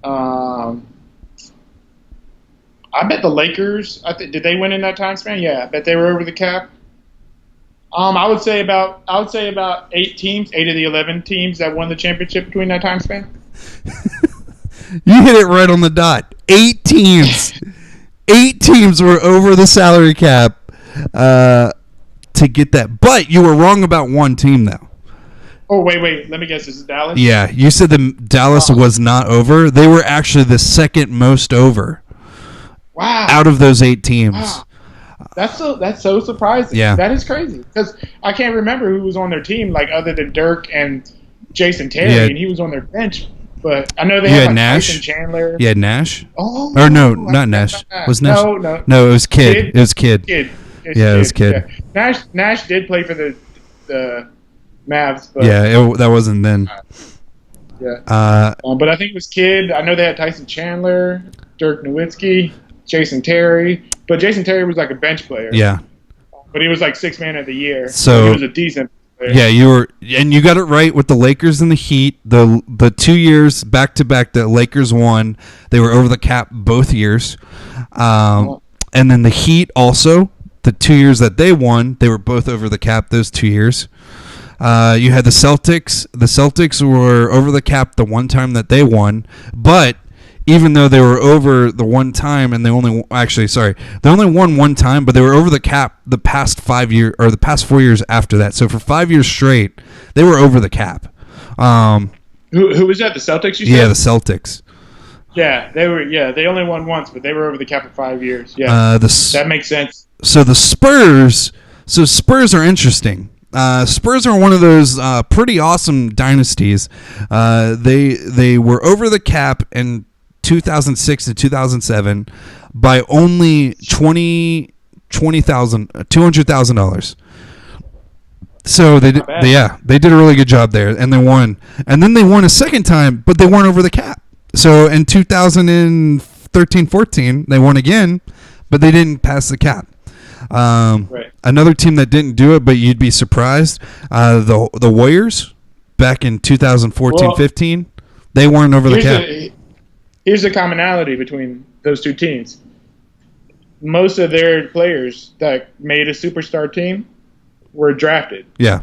I bet the Lakers. Did they win in that time span? Yeah, I bet they were over the cap. I would say about 8 teams, 8 of the 11 teams that won the championship between that time span. You hit it right on the dot. 8 teams. 8 teams were over the salary cap to get that. But you were wrong about one team, though. Oh, wait. Let me guess. This is Dallas? Yeah, you said Dallas was not over. They were actually the second most over. Wow. Out of those 8 teams. Wow. That's so surprising. Yeah. That is crazy. Because I can't remember who was on their team, like other than Dirk and Jason Terry, Yeah. and he was on their bench. But I know they You had had like Nash? Tyson Chandler. You had Nash? Oh, Or no, I not forgot Nash. about that. Was Nash? No, it was Kid. It was Kid. Kid. Yeah, it was Kid. Yeah. Nash did play for the Mavs, but Yeah, that wasn't then. yeah. But I think it was Kid. I know they had Tyson Chandler, Dirk Nowitzki, Jason Terry. But Jason Terry was like a bench player. Yeah. But he was like 6th man of the year. So he was a decent player. Yeah, you got it right with the Lakers and the Heat. The 2 years back to back that Lakers won, they were over the cap both years. And then the Heat also, the 2 years that they won, they were both over the cap those 2 years. You had the Celtics. The Celtics were over the cap the one time that they won, but even though they were over the one time, and they only won one time, but they were over the cap the past 5 years or the past 4 years after that. So for 5 years straight, they were over the cap. Who was that? The Celtics? You said? Yeah, the Celtics. Yeah, they were. Yeah, they only won once, but they were over the cap for 5 years. Yeah, that makes sense. So the Spurs. So Spurs are interesting. Spurs are one of those pretty awesome dynasties. They were over the cap in 2006 to 2007 by only $200,000. So they did a really good job there, and they won. And then they won a second time, but they weren't over the cap. So in 2013-14, they won again, but they didn't pass the cap. Right. Another team that didn't do it, but you'd be surprised, the Warriors back in 2014-15, they weren't over the cap. Here's the commonality between those two teams. Most of their players that made a superstar team were drafted. Yeah.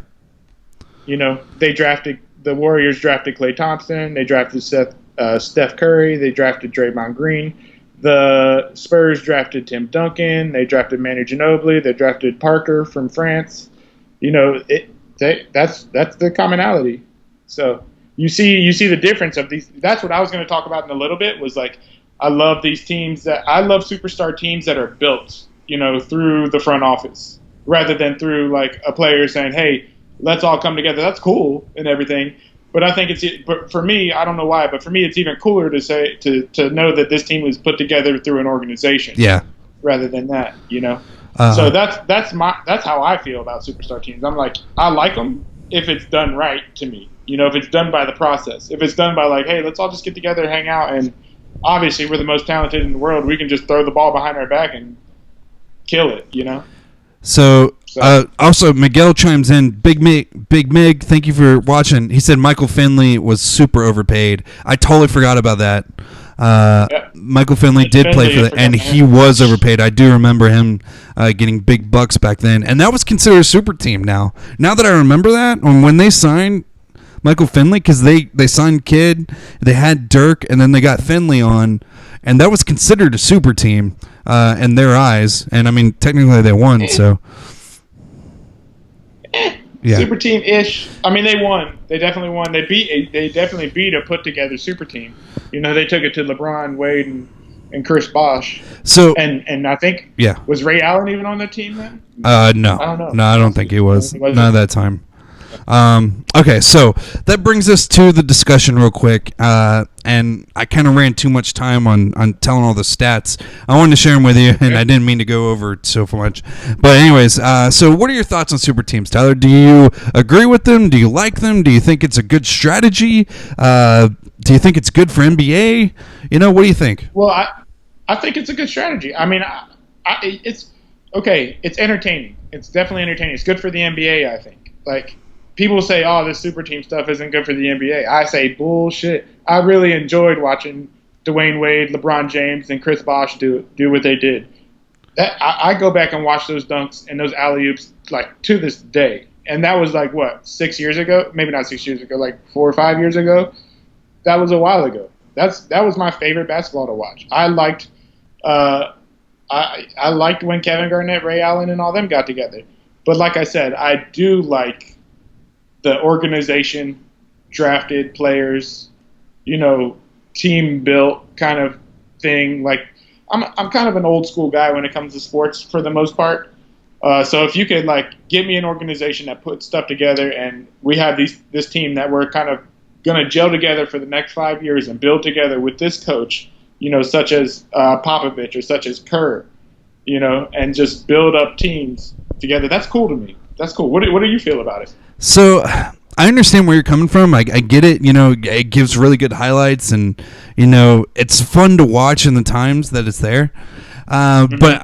You know, the Warriors drafted Klay Thompson. They drafted Steph Curry. They drafted Draymond Green. The Spurs drafted Tim Duncan. They drafted Manu Ginobili. They drafted Parker from France. You know, that's the commonality. So you see the difference of these. That's what I was going to talk about in a little bit. Was like, I love these teams I love superstar teams that are built, you know, through the front office rather than through like a player saying, "Hey, let's all come together." That's cool and everything. But I think but for me, I don't know why, but for me, it's even cooler to say to know that this team was put together through an organization. Yeah. Rather than that, you know. So that's how I feel about superstar teams. I'm like, I like them if it's done right to me. You know, if it's done by the process. If it's done by like, hey, let's all just get together, hang out, and obviously we're the most talented in the world. We can just throw the ball behind our back and kill it. You know. So also Miguel chimes in. Big Mig, thank you for watching. He said Michael Finley was super overpaid. I totally forgot about that. Michael Finley did play for that, and he was overpaid. I do remember him getting big bucks back then, and that was considered a super team. Now that I remember that, when they signed Michael Finley, because they signed Kidd, they had Dirk, and then they got Finley on, and that was considered a super team in their eyes. And I mean, technically they won, so. Yeah. Super team ish. I mean, they won. They definitely won. They definitely beat a put together super team. You know, they took it to LeBron, Wade, and Chris Bosh. So and I think was Ray Allen even on the team then? No. I don't know. No, I don't think he was. None of that time. Okay, so that brings us to the discussion real quick, and I kind of ran too much time on telling all the stats. I wanted to share them with you, and I didn't mean to go over it so much. But anyways, so what are your thoughts on super teams, Tyler? Do you agree with them? Do you like them? Do you think it's a good strategy? Do you think it's good for NBA? You know, what do you think? Well, I think it's a good strategy. I mean, okay, it's entertaining. It's definitely entertaining. It's good for the NBA, I think. Like, people say, oh, this super team stuff isn't good for the NBA. I say, bullshit. I really enjoyed watching Dwayne Wade, LeBron James, and Chris Bosh do what they did. I go back and watch those dunks and those alley-oops, like, to this day. And that was, like, what, 6 years ago? Maybe not 6 years ago, like 4 or 5 years ago. That was a while ago. That was my favorite basketball to watch. I liked I liked when Kevin Garnett, Ray Allen, and all them got together. But like I said, I do like the organization, drafted players, team built kind of thing. Like I'm kind of an old school guy when it comes to sports for the most part. So if you could give me an organization that puts stuff together, and we have this team that we're kind of going to gel together for the next 5 years and build together with this coach, such as Popovich or such as Kerr, and just build up teams together. That's cool to me. That's cool. What do you feel about it? So I understand where you're coming from. I get it. It gives really good highlights, and it's fun to watch in the times that it's there. But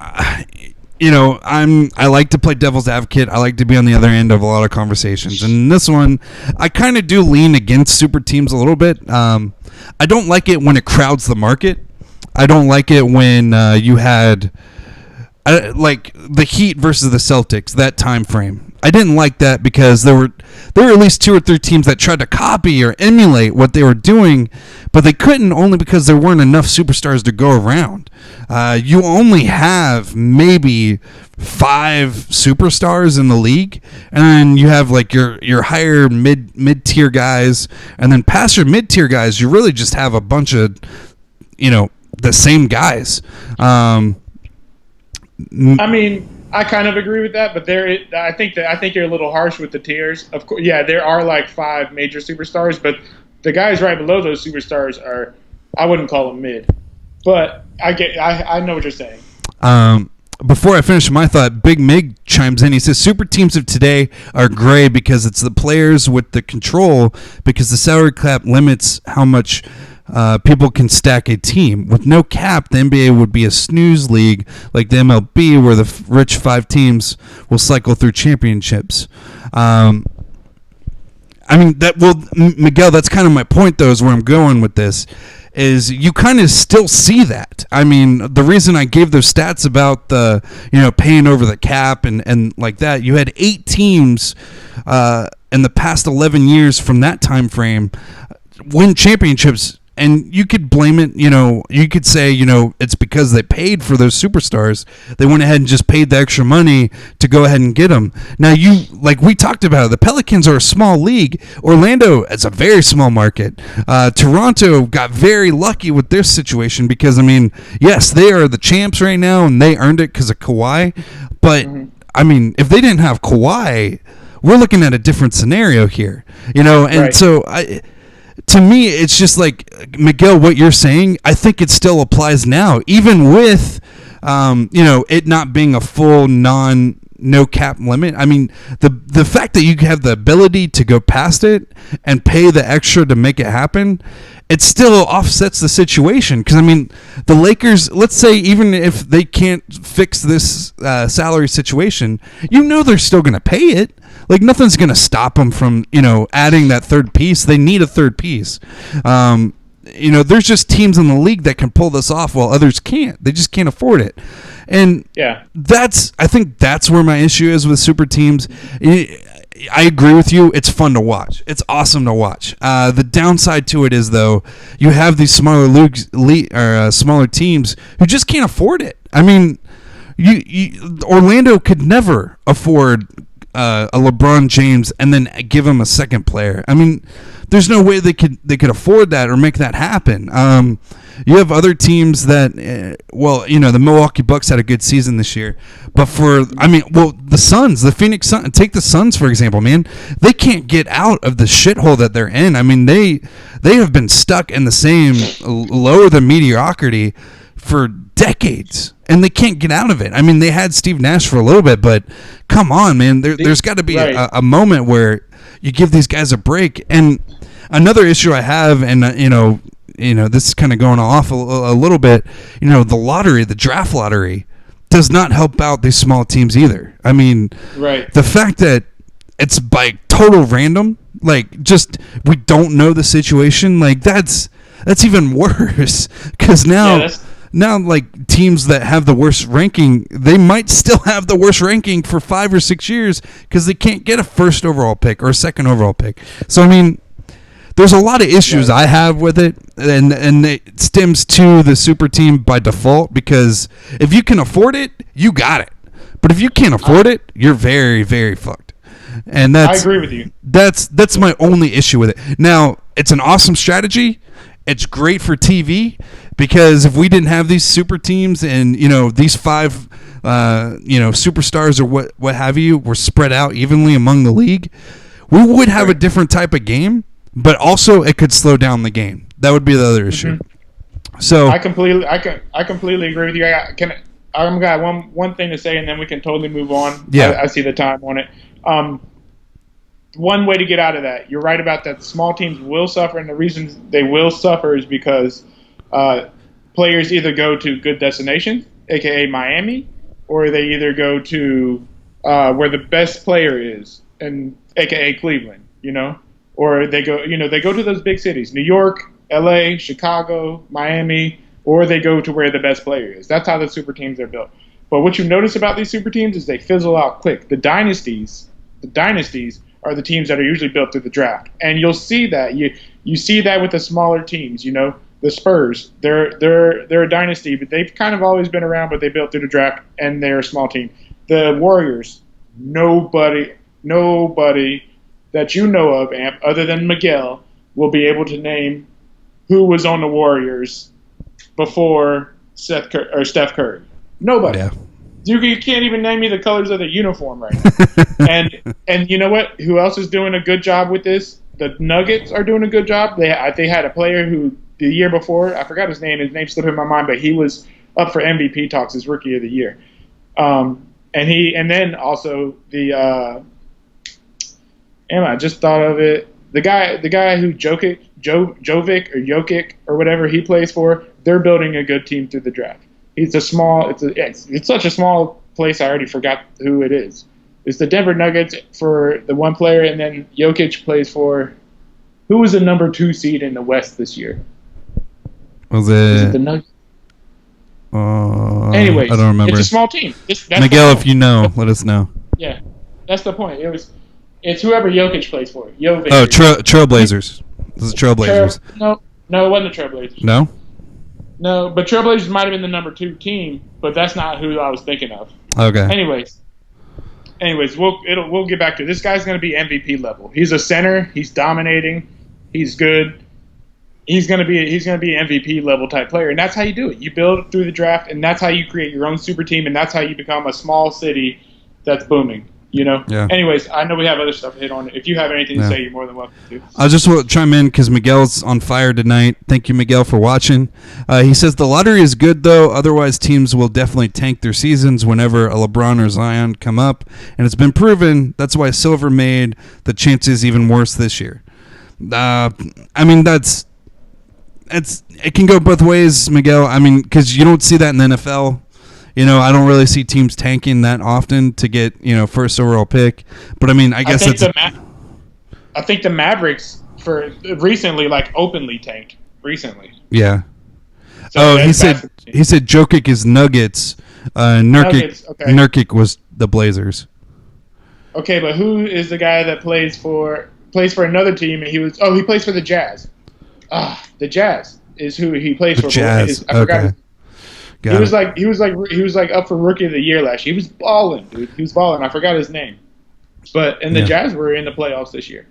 I like to play devil's advocate. I like to be on the other end of a lot of conversations. And this one, I kind of do lean against super teams a little bit. I don't like it when it crowds the market. I don't like it when you had like the Heat versus the Celtics, that time frame. I didn't like that because there were at least 2 or 3 teams that tried to copy or emulate what they were doing, but they couldn't, only because there weren't enough superstars to go around. You only have maybe 5 superstars in the league, and then you have your higher mid-tier guys, and then past your mid-tier guys, you really just have a bunch of the same guys. I mean, I kind of agree with that, but I think you're a little harsh with the tiers. Of course, yeah, there are 5 major superstars, but the guys right below those superstars are, I wouldn't call them mid. But I know what you're saying. Before I finish my thought, Big Mig chimes in. He says, super teams of today are gray because it's the players with the control, because the salary cap limits how much people can stack a team. With no cap, the NBA would be a snooze league like the MLB, where the rich 5 teams will cycle through championships. Miguel, that's kind of my point, though, is where I'm going with this, is you kind of still see that. I mean, the reason I gave those stats about the, paying over the cap and like that, you had 8 teams in the past 11 years from that time frame win championships. And you could blame it, you could say, it's because they paid for those superstars. They went ahead and just paid the extra money to go ahead and get them. Now, like we talked about, the Pelicans are a small league. Orlando is a very small market. Toronto got very lucky with their situation because, yes, they are the champs right now, and they earned it because of Kawhi. But, if they didn't have Kawhi, we're looking at a different scenario here, and right. So to me, it's just like, Miguel, what you're saying, I think it still applies now, even with, it not being a full no cap limit. The fact that you have the ability to go past it and pay the extra to make it happen, it still offsets the situation. Because, the Lakers, let's say, even if they can't fix this salary situation, they're still going to pay it. Nothing's going to stop them from, adding that third piece. They need a third piece. There's just teams in the league that can pull this off while others can't. They just can't afford it. And yeah, I think that's where my issue is with super teams. I agree with you. It's fun to watch. It's awesome to watch. The downside to it is, though, you have these smaller smaller teams who just can't afford it. Orlando could never afford a LeBron James and then give him a second player. There's no way they could afford that or make that happen. You have other teams that, the Milwaukee Bucks had a good season this year, but the Suns, the Phoenix Suns, take the Suns for example, man, they can't get out of the shithole that they're in. They have been stuck in the same lower than mediocrity for decades, and they can't get out of it. They had Steve Nash for a little bit, but come on, man, there's got to be a moment where you give these guys a break. And another issue I have, and this is kind of going off a little bit, the draft lottery. does not help out these small teams either. I mean, Right. the fact that it's by total random, like just we don't know the situation, like that's even worse because now like teams that have the worst ranking, they might still have the worst ranking for 5 or 6 years because they can't get a first overall pick or a second overall pick. So I mean, there's a lot of issues I have with it, and it stems to the super team by default because if you can afford it, you got it. But if you can't afford it, you're very, very fucked. And I agree with you. That's my only issue with it. Now, it's an awesome strategy. It's great for TV because if we didn't have these super teams and these 5 superstars or what have you were spread out evenly among the league, we would have a different type of game. But also, it could slow down the game. That would be the other issue. So I completely agree with you. I'm got one thing to say, and then we can totally move on. Yeah. I see the time on it. One way to get out of that, you're right about that. Small teams will suffer, and the reason they will suffer is because players either go to good destinations, aka Miami, or they either go to where the best player is, and aka Cleveland. Or they go to those big cities, New York, LA, Chicago, Miami, or they go to where the best player is. That's how the super teams are built. But what you notice about these super teams is they fizzle out quick. The dynasties are the teams that are usually built through the draft. And you'll see that. You see that with the smaller teams, the Spurs, they're a dynasty, but they've kind of always been around, but they built through the draft, and they're a small team. The Warriors, nobody that you know of, Amp, other than Miguel, will be able to name who was on the Warriors before Steph Curry. Nobody. Yeah. You can't even name me the colors of the uniform right now. and you know what? Who else is doing a good job with this? The Nuggets are doing a good job. They had a player who the year before, I forgot his name. His name slipped in my mind, but he was up for MVP talks as Rookie of the Year. And then also the. I just thought of it. The guy who Jovic or Jokic or whatever he plays for, they're building a good team through the draft. It's such a small place. I already forgot who it is. It's the Denver Nuggets for the one player, and then Jokic plays for who was the number 2 seed in the West this year? Was Is it it the Nuggets? Anyways, I don't remember. It's a small team. That's Miguel, if you know, let us know. Yeah, that's the point. It's whoever Jokic plays for. Jovic. Oh, Trailblazers. This is Trailblazers. No, it wasn't the Trailblazers. No? No, but Trailblazers might have been the number 2 team, but that's not who I was thinking of. Okay. Anyways, we'll get back to it. This guy's going to be MVP level. He's a center. He's dominating. He's good. He's going to be an MVP level type player, and that's how you do it. You build through the draft, and that's how you create your own super team, and that's how you become a small city that's booming. Yeah. Anyways, I know we have other stuff to hit on. If you have anything to say, you're more than welcome to. I just want to chime in because Miguel's on fire tonight. Thank you, Miguel, for watching. He says the lottery is good, though. Otherwise, teams will definitely tank their seasons whenever a LeBron or Zion come up. And it's been proven that's why Silver made the chances even worse this year. I mean, it can go both ways, Miguel. I mean, because you don't see that in the NFL. I don't really see teams tanking that often to get, first overall pick. But, I mean, I guess I think the Mavericks recently, openly tanked recently. Yeah. So he said Jokic is Nuggets. Nurkic was the Blazers. Okay, but who is the guy that plays for another team? And he plays for the Jazz. The Jazz is who he plays for. Jazz. I forgot his. Got he was like up for Rookie of the Year last year. He was balling, dude. He was balling. I forgot his name. But the Jazz were in the playoffs this year.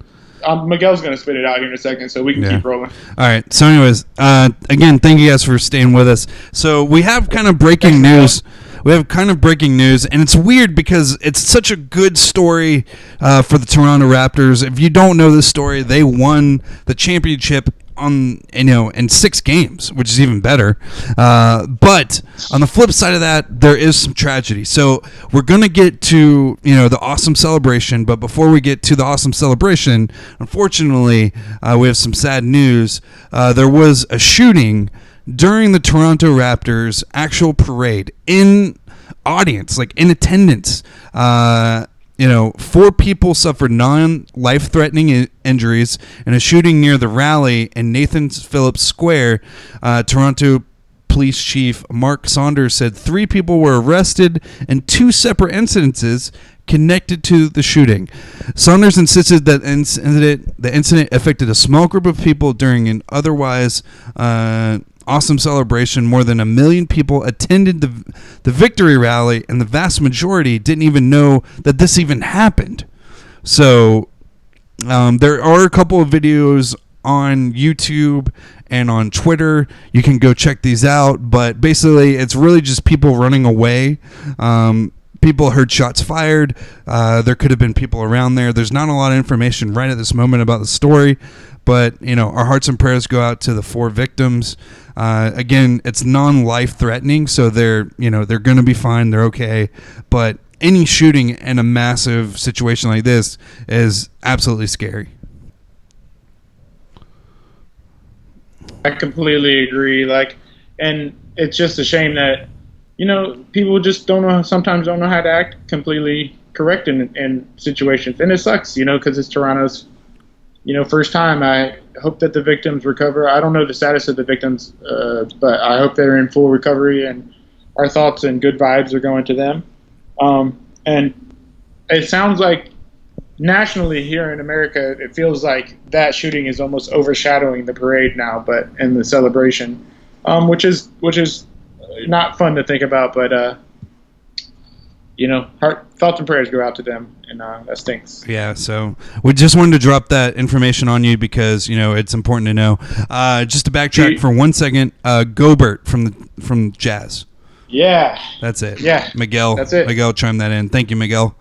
Miguel's going to spit it out here in a second, so we can keep rolling. All right. So, anyways, again, thank you guys for staying with us. So we have kind of breaking news. And it's weird because it's such a good story for the Toronto Raptors. If you don't know this story, they won the championship in 6 games, which is even better. But on the flip side of that, there is some tragedy. So we're going to get to, the awesome celebration. But before we get to the awesome celebration, unfortunately, we have some sad news. There was a shooting during the Toronto Raptors actual parade in audience, like in attendance. 4 people suffered non-life-threatening injuries in a shooting near the rally in Nathan Phillips Square. Toronto Police Chief Mark Saunders said 3 people were arrested in 2 separate incidences connected to the shooting. Saunders insisted that the incident affected a small group of people during an otherwise awesome celebration. More than 1 million people attended the victory rally, and the vast majority didn't even know that this even happened. So there are a couple of videos on YouTube and on Twitter. You can go check these out, but basically it's really just people running away. People heard shots fired. There could have been people around there. There's not a lot of information right at this moment about the story, but our hearts and prayers go out to the 4 victims. Again, it's non-life threatening, so they're going to be fine. They're okay, but any shooting in a massive situation like this is absolutely scary. I completely agree. And it's just a shame that, people just sometimes don't know how to act completely correct in situations. And it sucks, because it's Toronto's, first time. I hope that the victims recover. I don't know the status of the victims, but I hope they're in full recovery, and our thoughts and good vibes are going to them. And it sounds like nationally here in America, it feels like that shooting is almost overshadowing the parade now, but in the celebration, which is not fun to think about. But thoughts and prayers go out to them, and that stinks. Yeah, so we just wanted to drop that information on you because it's important to know. Just to backtrack for 1 second, Gobert from Jazz. Yeah, that's it. Yeah, Miguel. That's it. Miguel chimed that in. Thank you, Miguel.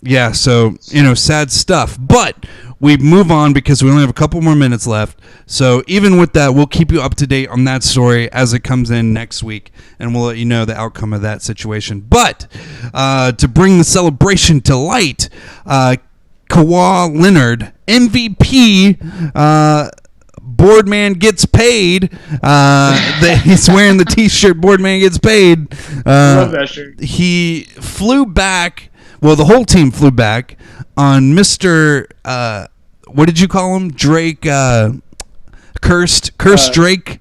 Yeah, so, sad stuff. But we move on because we only have a couple more minutes left. So even with that, we'll keep you up to date on that story as it comes in next week, and we'll let you know the outcome of that situation. But to bring the celebration to light, Kawhi Leonard, MVP, Boardman gets paid. He's wearing the T-shirt, Boardman gets paid. I love that shirt. He flew back. Well, the whole team flew back on Mr. What did you call him? Drake, cursed Drake.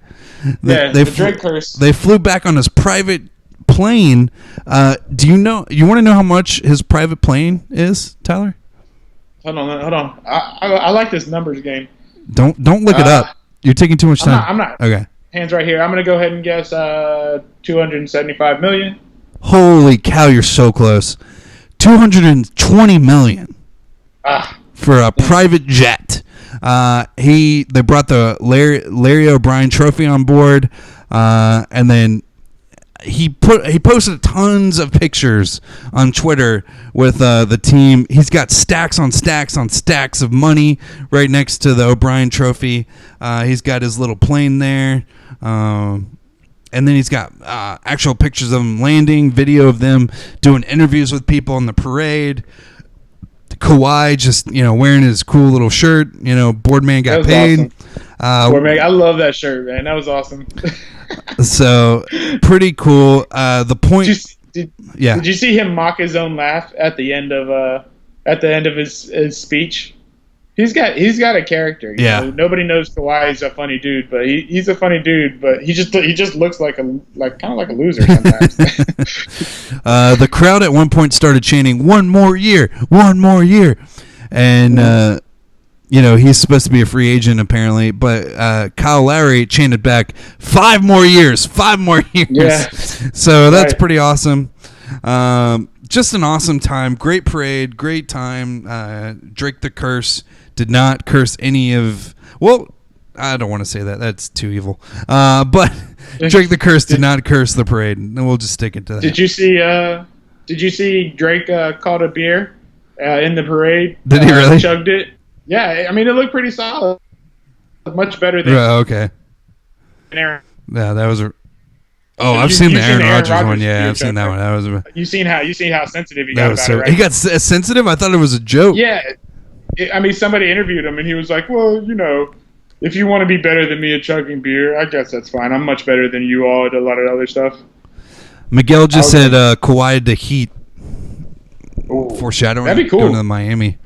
The Drake curse. They flew back on his private plane. Do you want to know how much his private plane is, Tyler? Hold on. I like this numbers game. Don't look it up. You're taking too much time. I'm not. Okay. Hands right here. I'm gonna go ahead and guess 275 million. Holy cow! You're so close. 220 million for a private jet. They brought the Larry O'Brien Trophy on board, and then he posted tons of pictures on Twitter with the team. He's got stacks on stacks on stacks of money right next to the O'Brien Trophy. He's got his little plane there. And then he's got actual pictures of them landing, video of them doing interviews with people on the parade. Kawhi just, wearing his cool little shirt. Boardman got paid. Awesome. Boardman, I love that shirt, man. That was awesome. So, pretty cool. The point... Did you see him mock his own laugh at the end of his speech? He's got a character. You know? Nobody knows Kawhi is a funny dude, but he's a funny dude. But he just looks like kind of like a loser sometimes. The crowd at one point started chanting "One more year, one more year," and he's supposed to be a free agent apparently. But Kyle Lowry chanted back, 5 more years, 5 more years. Yeah. So that's pretty awesome. Just an awesome time. Great parade. Great time. Drake the Curse did not curse any of... Well, I don't want to say that. That's too evil. But Drake the Curse did not curse the parade. And we'll just stick it to that. Did you see Drake caught a beer in the parade? Did he really? Chugged it. Yeah, I mean, it looked pretty solid. Much better than... okay. Aaron. Yeah, that was a... Oh, I've seen the Aaron Rodgers one. Yeah, I've seen that one. That was. You seen how sensitive he got about it, right? He got sensitive. I thought it was a joke. Yeah, I mean, somebody interviewed him, and he was like, "Well, if you want to be better than me at chugging beer, I guess that's fine. I'm much better than you all at a lot of other stuff." Miguel just I said would- Kawhi to Heat, Ooh, foreshadowing. That'd be cool. Going to Miami.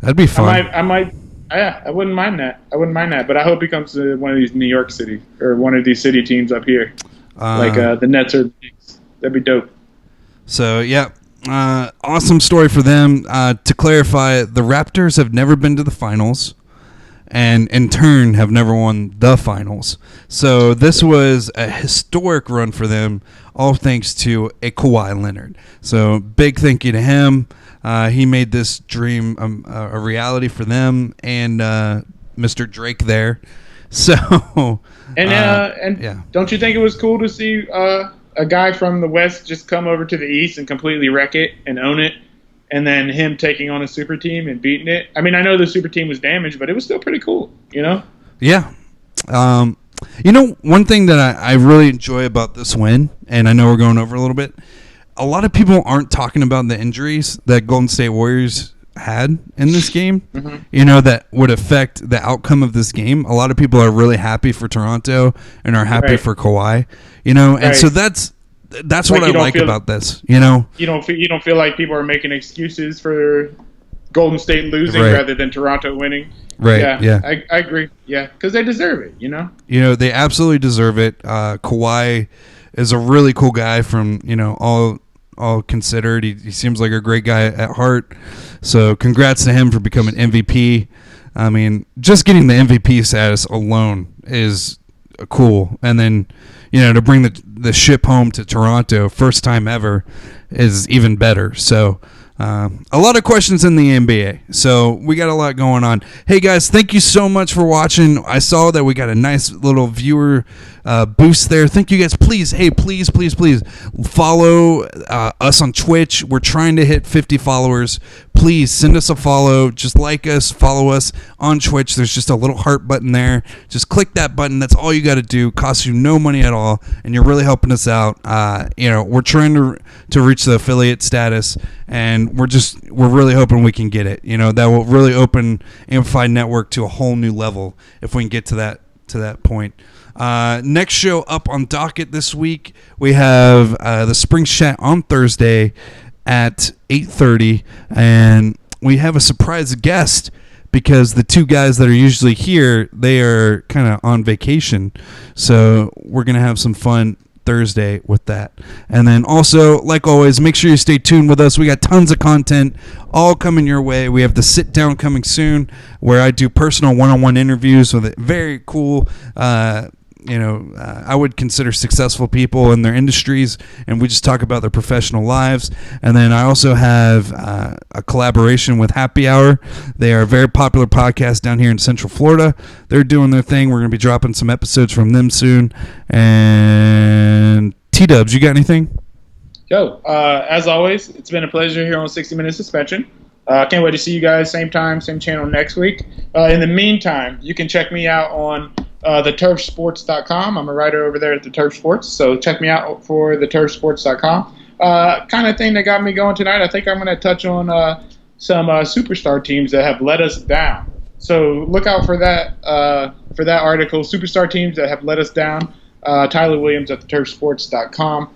That'd be fun. I might. Yeah, I wouldn't mind that. But I hope he comes to one of these New York City or one of these city teams up here, like the Nets or the Knicks. That'd be dope. So, yeah, awesome story for them. To clarify, the Raptors have never been to the finals and, in turn, have never won the finals. So this was a historic run for them, all thanks to a Kawhi Leonard. So big thank you to him. He made this dream a reality for them and Mr. Drake there. So, And yeah. don't you think it was cool to see a guy from the West just come over to the East and completely wreck it and own it, and then him taking on a super team and beating it? I mean, I know the super team was damaged, but it was still pretty cool, you know? Yeah. One thing that I really enjoy about this win, and I know we're going over a little bit, a lot of people aren't talking about the injuries that Golden State Warriors had in this game, that would affect the outcome of this game. A lot of people are really happy for Toronto and are happy Right. for Kawhi, and Right. so that's what Like, I you don't like feel- about this, You don't feel like people are making excuses for Golden State losing Right. rather than Toronto winning. Right, yeah. I agree. Yeah, because they deserve it, you know? They absolutely deserve it. Kawhi is a really cool guy from, all considered. He seems like a great guy at heart. So congrats to him for becoming MVP. I mean, just getting the MVP status alone is cool. And then, to bring the ship home to Toronto, first time ever, is even better. So a lot of questions in the NBA. So we got a lot going on. Hey, guys, thank you so much for watching. I saw that we got a nice little viewer boost there. Thank you guys. Please follow us on Twitch. We're trying to hit 50 followers. Please send us a follow. Just like us, follow us on Twitch. There's just a little heart button there. Just click that button. That's all you got to do. Costs you no money at all, and you're really helping us out. We're trying to reach the affiliate status, and we're really hoping we can get it. That will really open Amplified Network to a whole new level if we can get to that point. Next show up on docket this week, we have the Spring Chat on Thursday at 8:30, and we have a surprise guest because the two guys that are usually here, they are kind of on vacation. So we're going to have some fun Thursday with that. And then also, like always, make sure you stay tuned with us. We got tons of content all coming your way. We have the sit down coming soon where I do personal one-on-one interviews with very cool I would consider successful people in their industries, and we just talk about their professional lives. And then I also have a collaboration with Happy Hour. They are a very popular podcast down here in Central Florida. They're doing their thing. We're going to be dropping some episodes from them soon. And T-Dubs, you got anything? Yo, as always, it's been a pleasure here on 60 Minute Suspension. Can't wait to see you guys same time, same channel next week. In the meantime, you can check me out on theturfsports.com. I'm a writer over there at the Turf Sports, so check me out for theturfsports.com. Kind of thing that got me going tonight, I think I'm going to touch on some superstar teams that have let us down. So look out for that article, superstar teams that have let us down. Tyler Williams at theturfsports.com.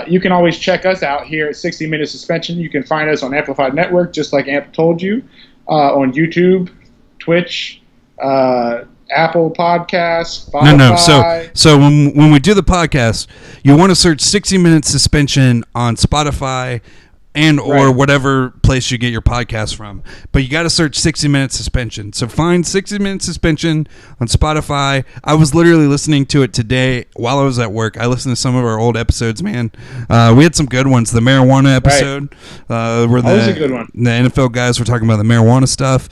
You can always check us out here at 60 Minute Suspension. You can find us on Amplified Network, just like Amp told you, on YouTube, Twitch, Apple Podcasts, Spotify. No. So when we do the podcast, you want to search 60 Minute Suspension on Spotify and or Right. whatever place you get your podcast from. But you got to search 60 Minute Suspension. So find 60 Minute Suspension on Spotify. I was literally listening to it today while I was at work. I listened to some of our old episodes, man. We had some good ones. The marijuana episode, where That was a good one. the NFL guys were talking about the marijuana stuff.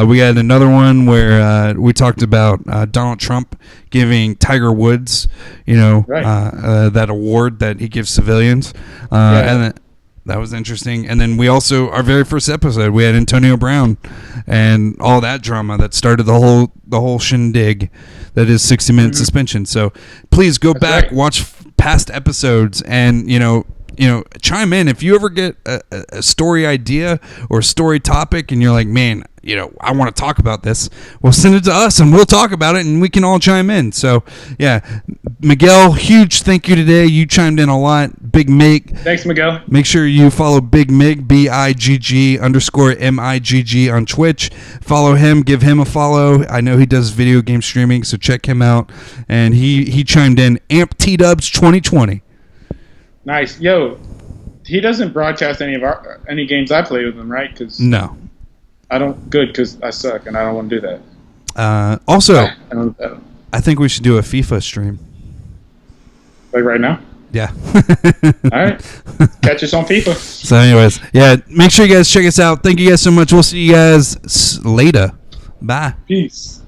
We had another one where we talked about Donald Trump giving Tiger Woods, that award that he gives civilians. And then, that was interesting. And then we also, our very first episode, we had Antonio Brown and all that drama that started the whole shindig that is 60 Minute Suspension. So please go back, right. watch past episodes, and chime in if you ever get a story idea or a story topic, and you're like, man, I want to talk about this. Well, send it to us, and we'll talk about it, and we can all chime in. So, yeah, Miguel, huge thank you today. You chimed in a lot. Big Mig. Thanks, Miguel. Make sure you follow Big Mig, BIGG_MIGG on Twitch. Follow him. Give him a follow. I know he does video game streaming, so check him out. And he chimed in, Amp T-Dubs 2020. Nice. Yo, he doesn't broadcast any games I play with him, right? Cause no. I don't. Good, because I suck, and I don't want to do that. Also, I think we should do a FIFA stream. Like right now? Yeah. All right. Catch us on FIFA. So anyways, yeah, make sure you guys check us out. Thank you guys so much. We'll see you guys later. Bye. Peace.